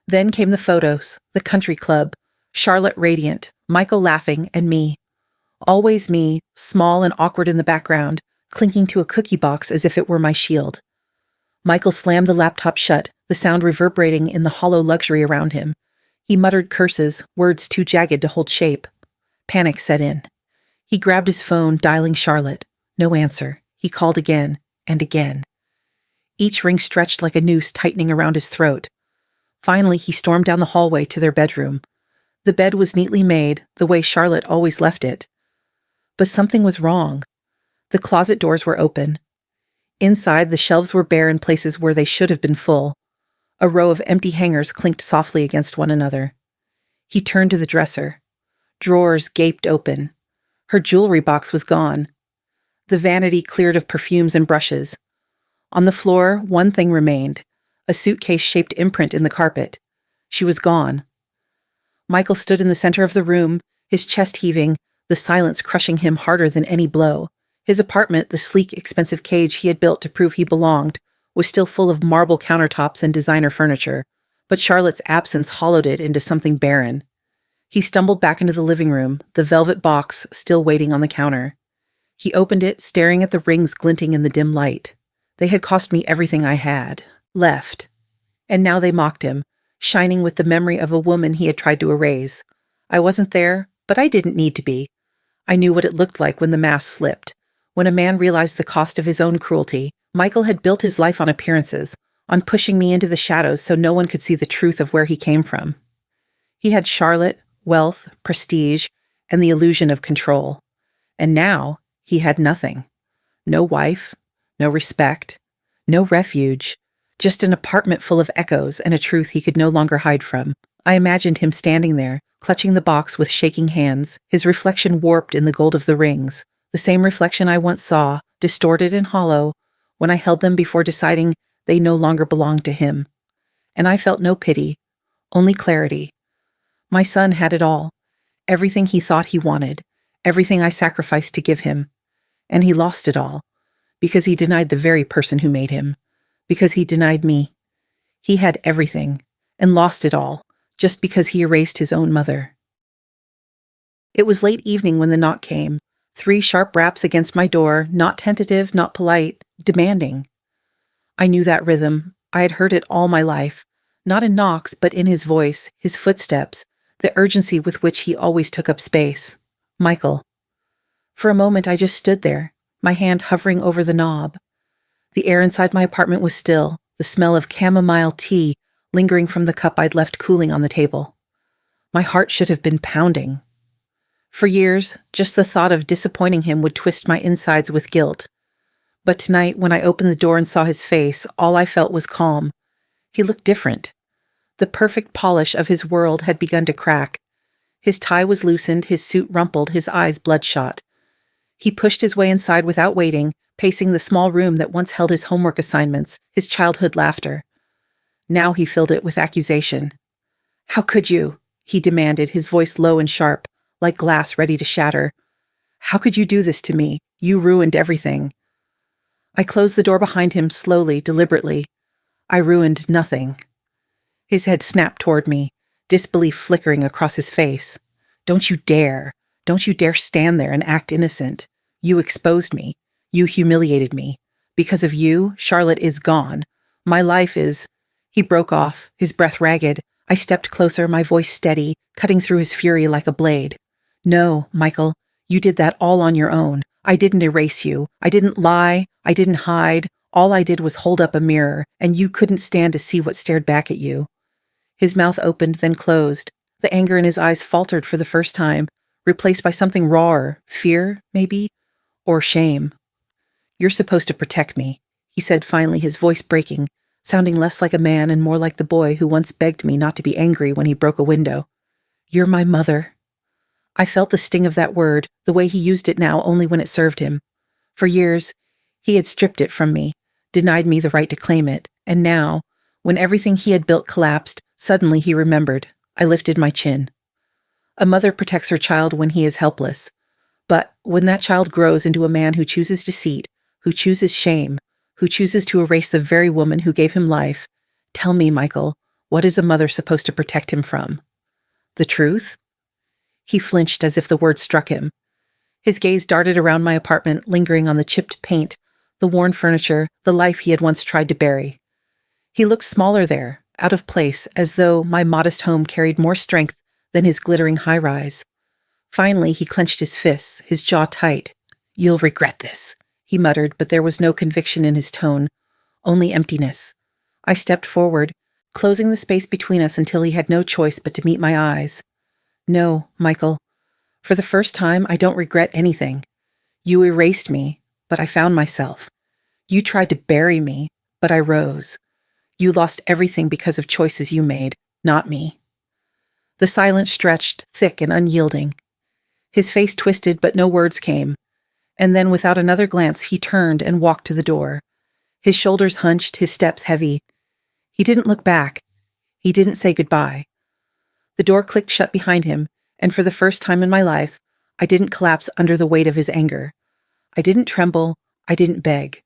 Then came the photos, the country club, Charlotte radiant, Michael laughing, and me. Always me, small and awkward in the background, clinging to a cookie box as if it were my shield. Michael slammed the laptop shut, the sound reverberating in the hollow luxury around him. He muttered curses, words too jagged to hold shape. Panic set in. He grabbed his phone, dialing Charlotte. No answer. He called again, and again. Each ring stretched like a noose tightening around his throat. Finally, he stormed down the hallway to their bedroom. The bed was neatly made, the way Charlotte always left it. But something was wrong. The closet doors were open. Inside, the shelves were bare in places where they should have been full. A row of empty hangers clinked softly against one another. He turned to the dresser. Drawers gaped open. Her jewelry box was gone. The vanity cleared of perfumes and brushes. On the floor, one thing remained, a suitcase-shaped imprint in the carpet. She was gone. Michael stood in the center of the room, his chest heaving, the silence crushing him harder than any blow. His apartment, the sleek, expensive cage he had built to prove he belonged, was still full of marble countertops and designer furniture, but Charlotte's absence hollowed it into something barren. He stumbled back into the living room, the velvet box still waiting on the counter. He opened it, staring at the rings glinting in the dim light. They had cost me everything I had left. And now they mocked him, shining with the memory of a woman he had tried to erase. I wasn't there, but I didn't need to be. I knew what it looked like when the mask slipped. When a man realized the cost of his own cruelty, Michael had built his life on appearances, on pushing me into the shadows so no one could see the truth of where he came from. He had Charlotte, wealth, prestige, and the illusion of control. And now he had nothing. No wife, no respect, no refuge, just an apartment full of echoes and a truth he could no longer hide from. I imagined him standing there, clutching the box with shaking hands, his reflection warped in the gold of the rings, the same reflection I once saw, distorted and hollow, when I held them before deciding they no longer belonged to him. And I felt no pity, only clarity. My son had it all, everything he thought he wanted, everything I sacrificed to give him. And he lost it all, because he denied the very person who made him, because he denied me. He had everything, and lost it all, just because he erased his own mother. It was late evening when the knock came, 3 sharp raps against my door, not tentative, not polite, demanding. I knew that rhythm. I had heard it all my life, not in knocks, but in his voice, his footsteps, the urgency with which he always took up space. Michael. For a moment I just stood there, my hand hovering over the knob. The air inside my apartment was still, the smell of chamomile tea lingering from the cup I'd left cooling on the table. My heart should have been pounding. For years, just the thought of disappointing him would twist my insides with guilt. But tonight, when I opened the door and saw his face, all I felt was calm. He looked different. The perfect polish of his world had begun to crack. His tie was loosened, his suit rumpled, his eyes bloodshot. He pushed his way inside without waiting, pacing the small room that once held his homework assignments, his childhood laughter. Now he filled it with accusation. "How could you?" he demanded, his voice low and sharp, like glass ready to shatter. "How could you do this to me? You ruined everything." I closed the door behind him slowly, deliberately. I ruined nothing. His head snapped toward me, disbelief flickering across his face. Don't you dare stand there and act innocent. You exposed me. You humiliated me. Because of you, Charlotte is gone. My life is—" He broke off, his breath ragged. I stepped closer, my voice steady, cutting through his fury like a blade. "No, Michael, you did that all on your own. I didn't erase you. I didn't lie. I didn't hide. All I did was hold up a mirror, and you couldn't stand to see what stared back at you." His mouth opened, then closed. The anger in his eyes faltered for the first time, replaced by something rawer, fear, maybe, or shame. "You're supposed to protect me," he said finally, his voice breaking, sounding less like a man and more like the boy who once begged me not to be angry when he broke a window. "You're my mother." I felt the sting of that word, the way he used it now only when it served him. For years, he had stripped it from me, denied me the right to claim it, and now, when everything he had built collapsed, suddenly he remembered. I lifted my chin. A mother protects her child when he is helpless. But when that child grows into a man who chooses deceit, who chooses shame, who chooses to erase the very woman who gave him life, tell me, Michael, what is a mother supposed to protect him from? The truth? He flinched as if the word struck him. His gaze darted around my apartment, lingering on the chipped paint, the worn furniture, the life he had once tried to bury. He looked smaller there, out of place, as though my modest home carried more strength than his glittering high-rise. Finally, he clenched his fists, his jaw tight. "You'll regret this," he muttered, but there was no conviction in his tone, only emptiness. I stepped forward, closing the space between us until he had no choice but to meet my eyes. "No, Michael. For the first time, I don't regret anything. You erased me, but I found myself. You tried to bury me, but I rose. You lost everything because of choices you made, not me." The silence stretched, thick and unyielding. His face twisted, but no words came. And then, without another glance, he turned and walked to the door. His shoulders hunched, his steps heavy. He didn't look back. He didn't say goodbye. The door clicked shut behind him, and for the first time in my life, I didn't collapse under the weight of his anger. I didn't tremble. I didn't beg.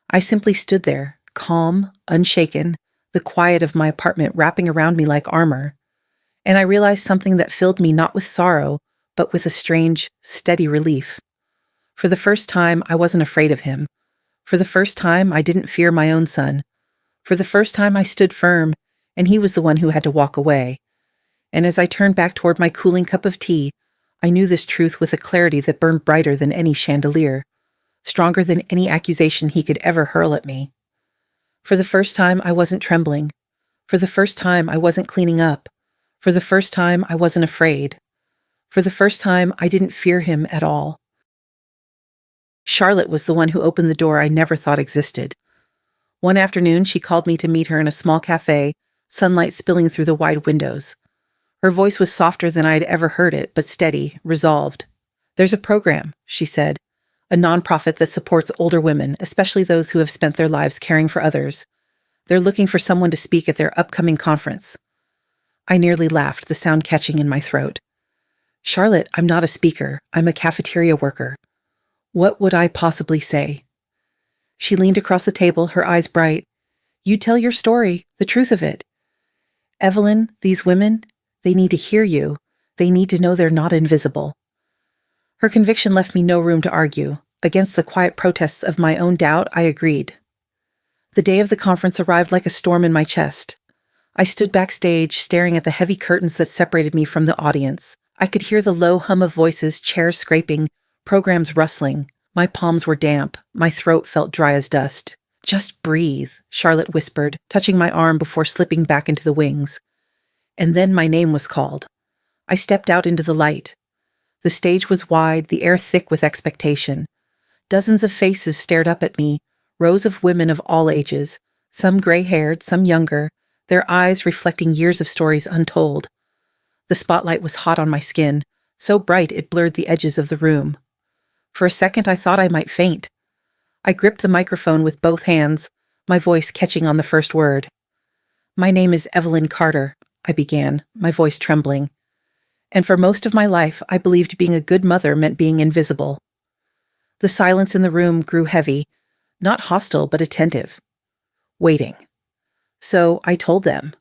I simply stood there, calm, unshaken, the quiet of my apartment wrapping around me like armor. And I realized something that filled me not with sorrow, but with a strange, steady relief. For the first time, I wasn't afraid of him. For the first time, I didn't fear my own son. For the first time, I stood firm, and he was the one who had to walk away. And as I turned back toward my cooling cup of tea, I knew this truth with a clarity that burned brighter than any chandelier, stronger than any accusation he could ever hurl at me. For the first time, I wasn't trembling. For the first time, I wasn't cleaning up. For the first time, I wasn't afraid. For the first time, I didn't fear him at all. Charlotte was the one who opened the door I never thought existed. One afternoon, she called me to meet her in a small cafe, sunlight spilling through the wide windows. Her voice was softer than I had ever heard it, but steady, resolved. "There's a program," she said, "a nonprofit that supports older women, especially those who have spent their lives caring for others. They're looking for someone to speak at their upcoming conference." I nearly laughed, the sound catching in my throat. Charlotte, I'm not a speaker. I'm a cafeteria worker. What would I possibly say? She leaned across the table, her eyes bright. You tell your story, the truth of it. Evelyn, these women, they need to hear you. They need to know they're not invisible. Her conviction left me no room to argue. Against the quiet protests of my own doubt, I agreed. The day of the conference arrived like a storm in my chest. I stood backstage, staring at the heavy curtains that separated me from the audience. I could hear the low hum of voices, chairs scraping, programs rustling. My palms were damp. My throat felt dry as dust. Just breathe, Charlotte whispered, touching my arm before slipping back into the wings. And then my name was called. I stepped out into the light. The stage was wide, the air thick with expectation. Dozens of faces stared up at me, rows of women of all ages, some gray-haired, some younger, their eyes reflecting years of stories untold. The spotlight was hot on my skin, so bright it blurred the edges of the room. For a second I thought I might faint. I gripped the microphone with both hands, my voice catching on the first word. My name is Evelyn Carter, I began, my voice trembling. And for most of my life, I believed being a good mother meant being invisible. The silence in the room grew heavy, not hostile but attentive. Waiting. So I told them.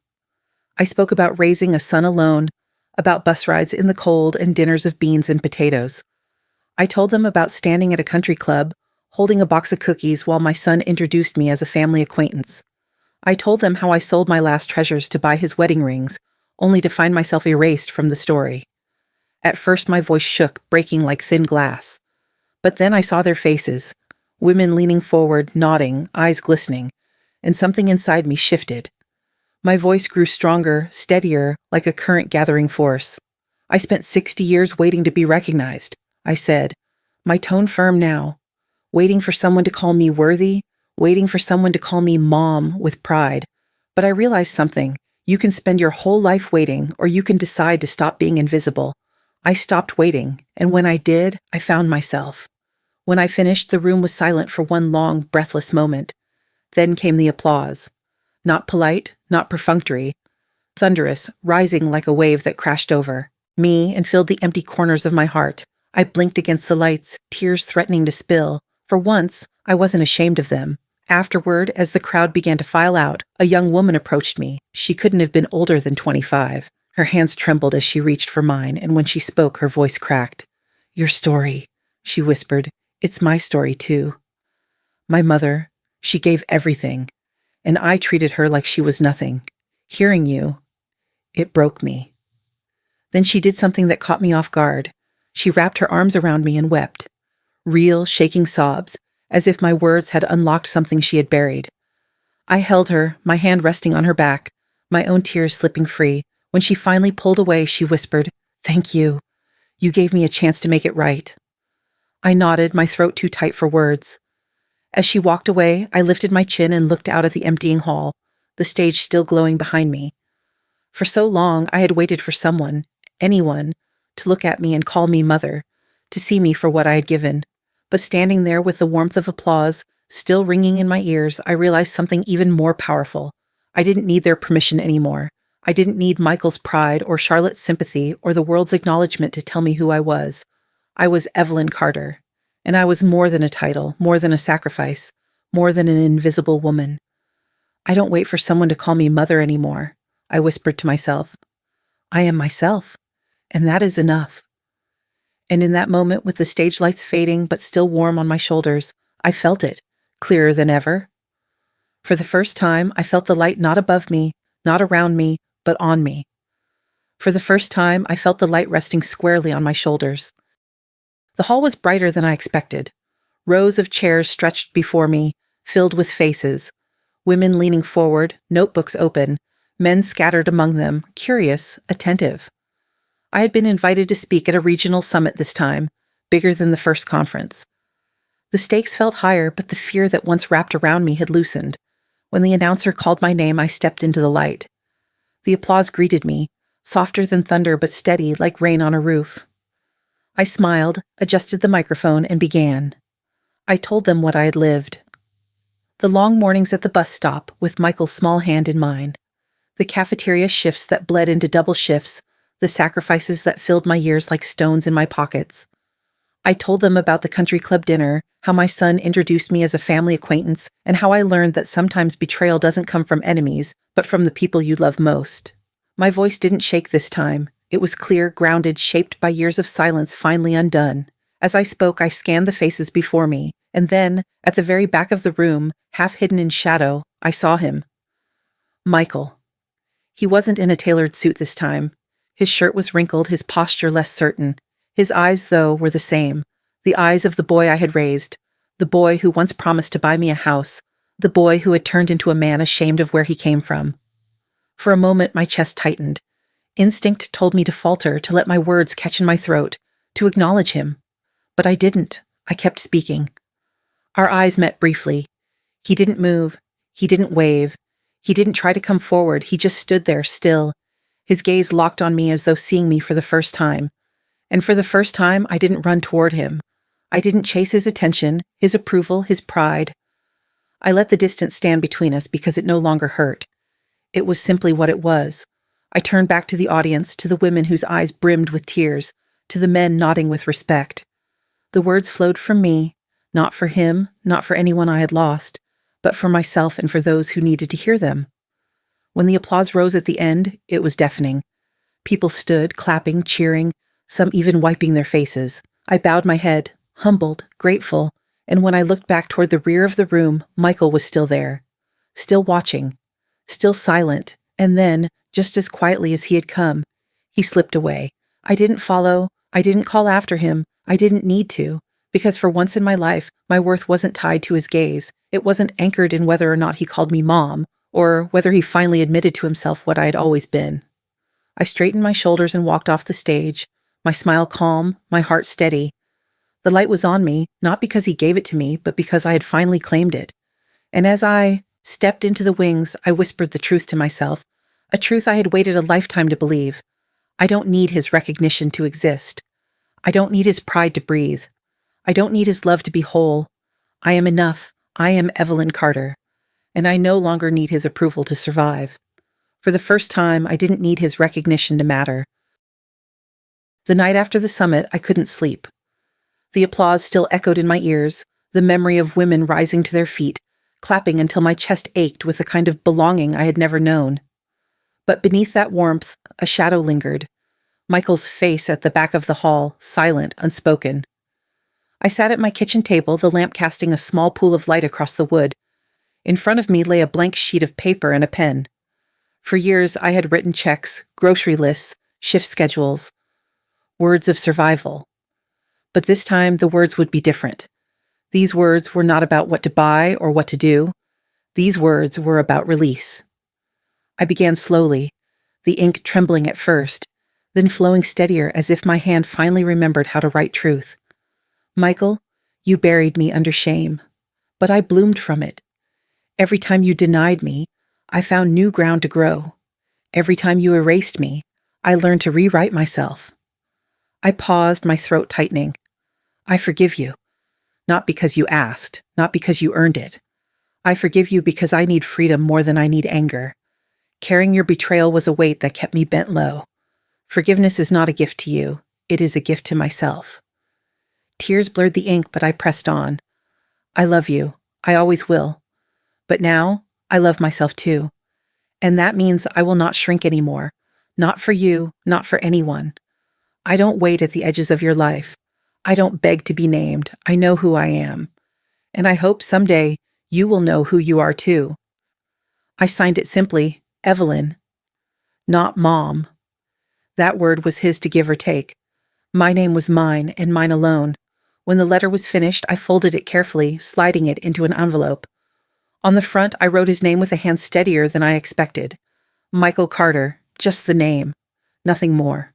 I spoke about raising a son alone, about bus rides in the cold and dinners of beans and potatoes. I told them about standing at a country club, holding a box of cookies while my son introduced me as a family acquaintance. I told them how I sold my last treasures to buy his wedding rings, only to find myself erased from the story. At first my voice shook, breaking like thin glass. But then I saw their faces, women leaning forward, nodding, eyes glistening, and something inside me shifted. My voice grew stronger, steadier, like a current gathering force. I spent 60 years waiting to be recognized, I said, my tone firm now. Waiting for someone to call me worthy, waiting for someone to call me mom with pride. But I realized something. You can spend your whole life waiting, or you can decide to stop being invisible. I stopped waiting, and when I did, I found myself. When I finished, the room was silent for one long, breathless moment. Then came the applause. Not polite, not perfunctory. Thunderous, rising like a wave that crashed over me and filled the empty corners of my heart. I blinked against the lights, tears threatening to spill. For once, I wasn't ashamed of them. Afterward, as the crowd began to file out, a young woman approached me. She couldn't have been older than 25. Her hands trembled as she reached for mine, and when she spoke, her voice cracked. Your story, she whispered. It's my story, too. My mother, she gave everything, and I treated her like she was nothing. Hearing you, it broke me. Then she did something that caught me off guard. She wrapped her arms around me and wept. Real, shaking sobs, as if my words had unlocked something she had buried. I held her, my hand resting on her back, my own tears slipping free. When she finally pulled away, she whispered, Thank you. You gave me a chance to make it right. I nodded, my throat too tight for words. As she walked away, I lifted my chin and looked out at the emptying hall, the stage still glowing behind me. For so long, I had waited for someone, anyone, to look at me and call me mother, to see me for what I had given. But standing there with the warmth of applause still ringing in my ears, I realized something even more powerful. I didn't need their permission anymore. I didn't need Michael's pride or Charlotte's sympathy or the world's acknowledgement to tell me who I was. I was Evelyn Carter, and I was more than a title, more than a sacrifice, more than an invisible woman. I don't wait for someone to call me mother anymore, I whispered to myself. I am myself, and that is enough. And in that moment, with the stage lights fading but still warm on my shoulders, I felt it, clearer than ever. For the first time, I felt the light not above me, not around me, but on me. For the first time, I felt the light resting squarely on my shoulders. The hall was brighter than I expected. Rows of chairs stretched before me, filled with faces. Women leaning forward, notebooks open, men scattered among them, curious, attentive. I had been invited to speak at a regional summit this time, bigger than the first conference. The stakes felt higher, but the fear that once wrapped around me had loosened. When the announcer called my name, I stepped into the light. The applause greeted me, softer than thunder but steady like rain on a roof. I smiled, adjusted the microphone, and began. I told them what I had lived. The long mornings at the bus stop, with Michael's small hand in mine. The cafeteria shifts that bled into double shifts, the sacrifices that filled my years like stones in my pockets. I told them about the country club dinner, how my son introduced me as a family acquaintance, and how I learned that sometimes betrayal doesn't come from enemies, but from the people you love most. My voice didn't shake this time. It was clear, grounded, shaped by years of silence finally undone. As I spoke, I scanned the faces before me, and then, at the very back of the room, half hidden in shadow, I saw him. Michael. He wasn't in a tailored suit this time. His shirt was wrinkled, his posture less certain. His eyes, though, were the same. The eyes of the boy I had raised. The boy who once promised to buy me a house. The boy who had turned into a man ashamed of where he came from. For a moment, my chest tightened. Instinct told me to falter, to let my words catch in my throat, to acknowledge him. But I didn't. I kept speaking. Our eyes met briefly. He didn't move. He didn't wave. He didn't try to come forward. He just stood there, still. His gaze locked on me as though seeing me for the first time. And for the first time, I didn't run toward him. I didn't chase his attention, his approval, his pride. I let the distance stand between us because it no longer hurt. It was simply what it was. I turned back to the audience, to the women whose eyes brimmed with tears, to the men nodding with respect. The words flowed from me, not for him, not for anyone I had lost, but for myself and for those who needed to hear them. When the applause rose at the end, it was deafening. People stood, clapping, cheering, some even wiping their faces. I bowed my head, humbled, grateful, and when I looked back toward the rear of the room, Michael was still there, still watching, still silent, and then, just as quietly as he had come, he slipped away. I didn't follow, I didn't call after him, I didn't need to, because for once in my life, my worth wasn't tied to his gaze. It wasn't anchored in whether or not he called me Mom, or whether he finally admitted to himself what I had always been. I straightened my shoulders and walked off the stage, my smile calm, my heart steady. The light was on me, not because he gave it to me, but because I had finally claimed it. And as I stepped into the wings, I whispered the truth to myself, a truth I had waited a lifetime to believe. I don't need his recognition to exist. I don't need his pride to breathe. I don't need his love to be whole. I am enough. I am Evelyn Carter. And I no longer need his approval to survive. For the first time, I didn't need his recognition to matter. The night after the summit, I couldn't sleep. The applause still echoed in my ears, the memory of women rising to their feet, clapping until my chest ached with a kind of belonging I had never known. But beneath that warmth, a shadow lingered. Michael's face at the back of the hall, silent, unspoken. I sat at my kitchen table, the lamp casting a small pool of light across the wood. In front of me lay a blank sheet of paper and a pen. For years, I had written checks, grocery lists, shift schedules, words of survival. But this time, the words would be different. These words were not about what to buy or what to do. These words were about release. I began slowly, the ink trembling at first, then flowing steadier as if my hand finally remembered how to write truth. Michael, you buried me under shame, but I bloomed from it. Every time you denied me, I found new ground to grow. Every time you erased me, I learned to rewrite myself. I paused, my throat tightening. I forgive you. Not because you asked, not because you earned it. I forgive you because I need freedom more than I need anger. Carrying your betrayal was a weight that kept me bent low. Forgiveness is not a gift to you. It is a gift to myself. Tears blurred the ink, but I pressed on. I love you. I always will. But now, I love myself too. And that means I will not shrink anymore. Not for you, not for anyone. I don't wait at the edges of your life. I don't beg to be named. I know who I am. And I hope someday you will know who you are too. I signed it simply, Evelyn. Not Mom. That word was his to give or take. My name was mine, and mine alone. When the letter was finished, I folded it carefully, sliding it into an envelope. On the front, I wrote his name with a hand steadier than I expected. Michael Carter, just the name, nothing more.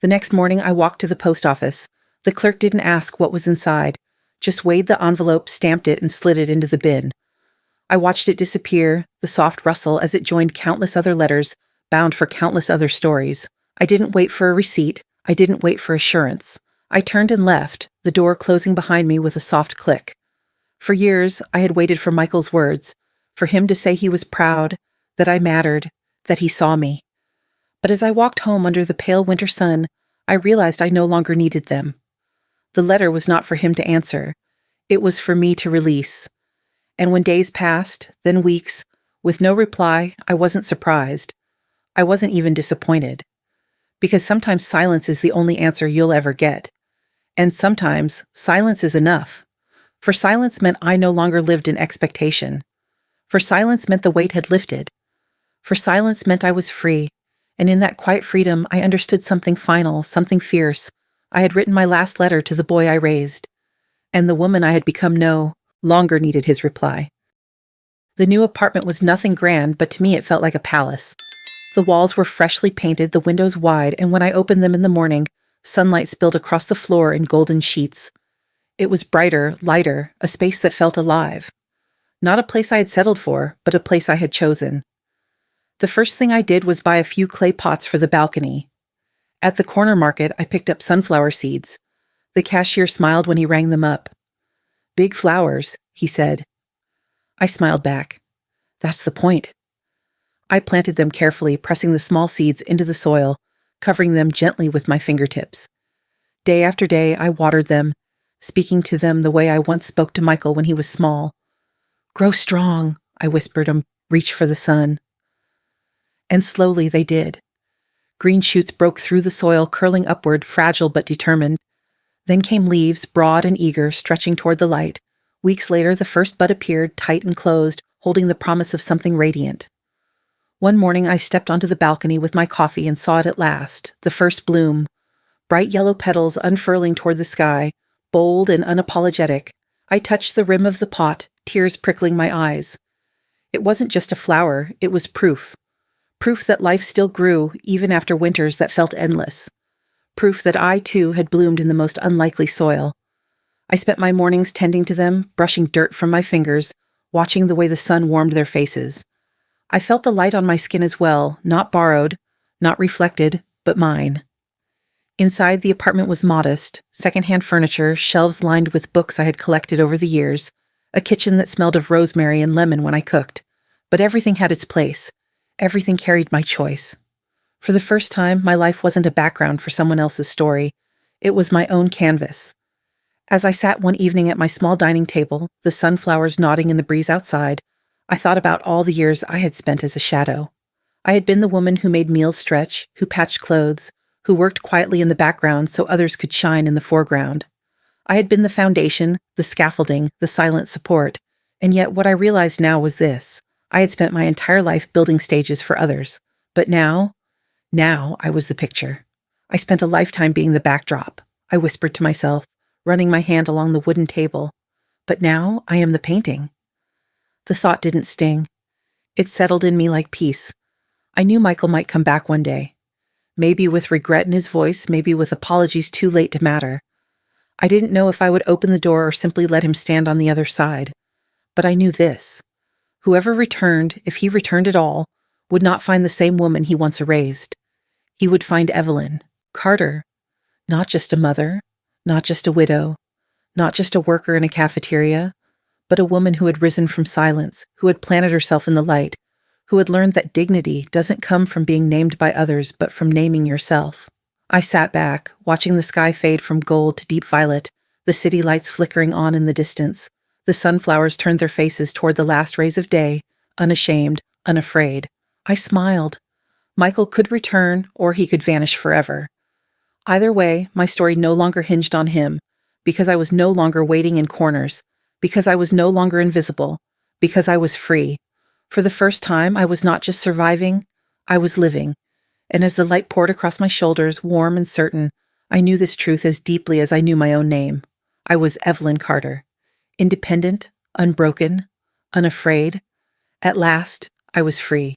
The next morning, I walked to the post office. The clerk didn't ask what was inside, just weighed the envelope, stamped it, and slid it into the bin. I watched it disappear, the soft rustle as it joined countless other letters, bound for countless other stories. I didn't wait for a receipt. I didn't wait for assurance. I turned and left, the door closing behind me with a soft click. For years, I had waited for Michael's words, for him to say he was proud, that I mattered, that he saw me. But as I walked home under the pale winter sun, I realized I no longer needed them. The letter was not for him to answer. It was for me to release. And when days passed, then weeks, with no reply, I wasn't surprised. I wasn't even disappointed. Because sometimes silence is the only answer you'll ever get. And sometimes silence is enough. For silence meant I no longer lived in expectation. For silence meant the weight had lifted. For silence meant I was free. And in that quiet freedom, I understood something final, something fierce. I had written my last letter to the boy I raised. And the woman I had become no longer needed his reply. The new apartment was nothing grand, but to me it felt like a palace. The walls were freshly painted, the windows wide, and when I opened them in the morning, sunlight spilled across the floor in golden sheets. It was brighter, lighter, a space that felt alive. Not a place I had settled for, but a place I had chosen. The first thing I did was buy a few clay pots for the balcony. At the corner market, I picked up sunflower seeds. The cashier smiled when he rang them up. "Big flowers," he said. I smiled back. "That's the point." I planted them carefully, pressing the small seeds into the soil, covering them gently with my fingertips. Day after day, I watered them, speaking to them the way I once spoke to Michael when he was small. "Grow strong," I whispered him, "reach for the sun." And slowly they did. Green shoots broke through the soil, curling upward, fragile but determined. Then came leaves, broad and eager, stretching toward the light. Weeks later, the first bud appeared, tight and closed, holding the promise of something radiant. One morning, I stepped onto the balcony with my coffee and saw it at last, the first bloom. Bright yellow petals unfurling toward the sky, bold and unapologetic. I touched the rim of the pot, tears prickling my eyes. It wasn't just a flower, it was proof. Proof that life still grew, even after winters that felt endless. Proof that I, too, had bloomed in the most unlikely soil. I spent my mornings tending to them, brushing dirt from my fingers, watching the way the sun warmed their faces. I felt the light on my skin as well, not borrowed, not reflected, but mine. Inside, the apartment was modest, secondhand furniture, shelves lined with books I had collected over the years, a kitchen that smelled of rosemary and lemon when I cooked. But everything had its place. Everything carried my choice. For the first time, my life wasn't a background for someone else's story. It was my own canvas. As I sat one evening at my small dining table, the sunflowers nodding in the breeze outside, I thought about all the years I had spent as a shadow. I had been the woman who made meals stretch, who patched clothes, who worked quietly in the background so others could shine in the foreground. I had been the foundation, the scaffolding, the silent support, and yet what I realized now was this. I had spent my entire life building stages for others, but now I was the picture. I spent a lifetime being the backdrop, I whispered to myself, running my hand along the wooden table. But now I am the painting. The thought didn't sting. It settled in me like peace. I knew Michael might come back one day. Maybe with regret in his voice, maybe with apologies too late to matter. I didn't know if I would open the door or simply let him stand on the other side. But I knew this. Whoever returned, if he returned at all, would not find the same woman he once erased. He would find Evelyn, Carter, not just a mother, not just a widow, not just a worker in a cafeteria, but a woman who had risen from silence, who had planted herself in the light, who had learned that dignity doesn't come from being named by others, but from naming yourself. I sat back, watching the sky fade from gold to deep violet, the city lights flickering on in the distance. The sunflowers turned their faces toward the last rays of day, unashamed, unafraid. I smiled. Michael could return, or he could vanish forever. Either way, my story no longer hinged on him, because I was no longer waiting in corners, because I was no longer invisible, because I was free. For the first time, I was not just surviving, I was living. And as the light poured across my shoulders, warm and certain, I knew this truth as deeply as I knew my own name. I was Evelyn Carter. Independent, unbroken, unafraid. At last, I was free.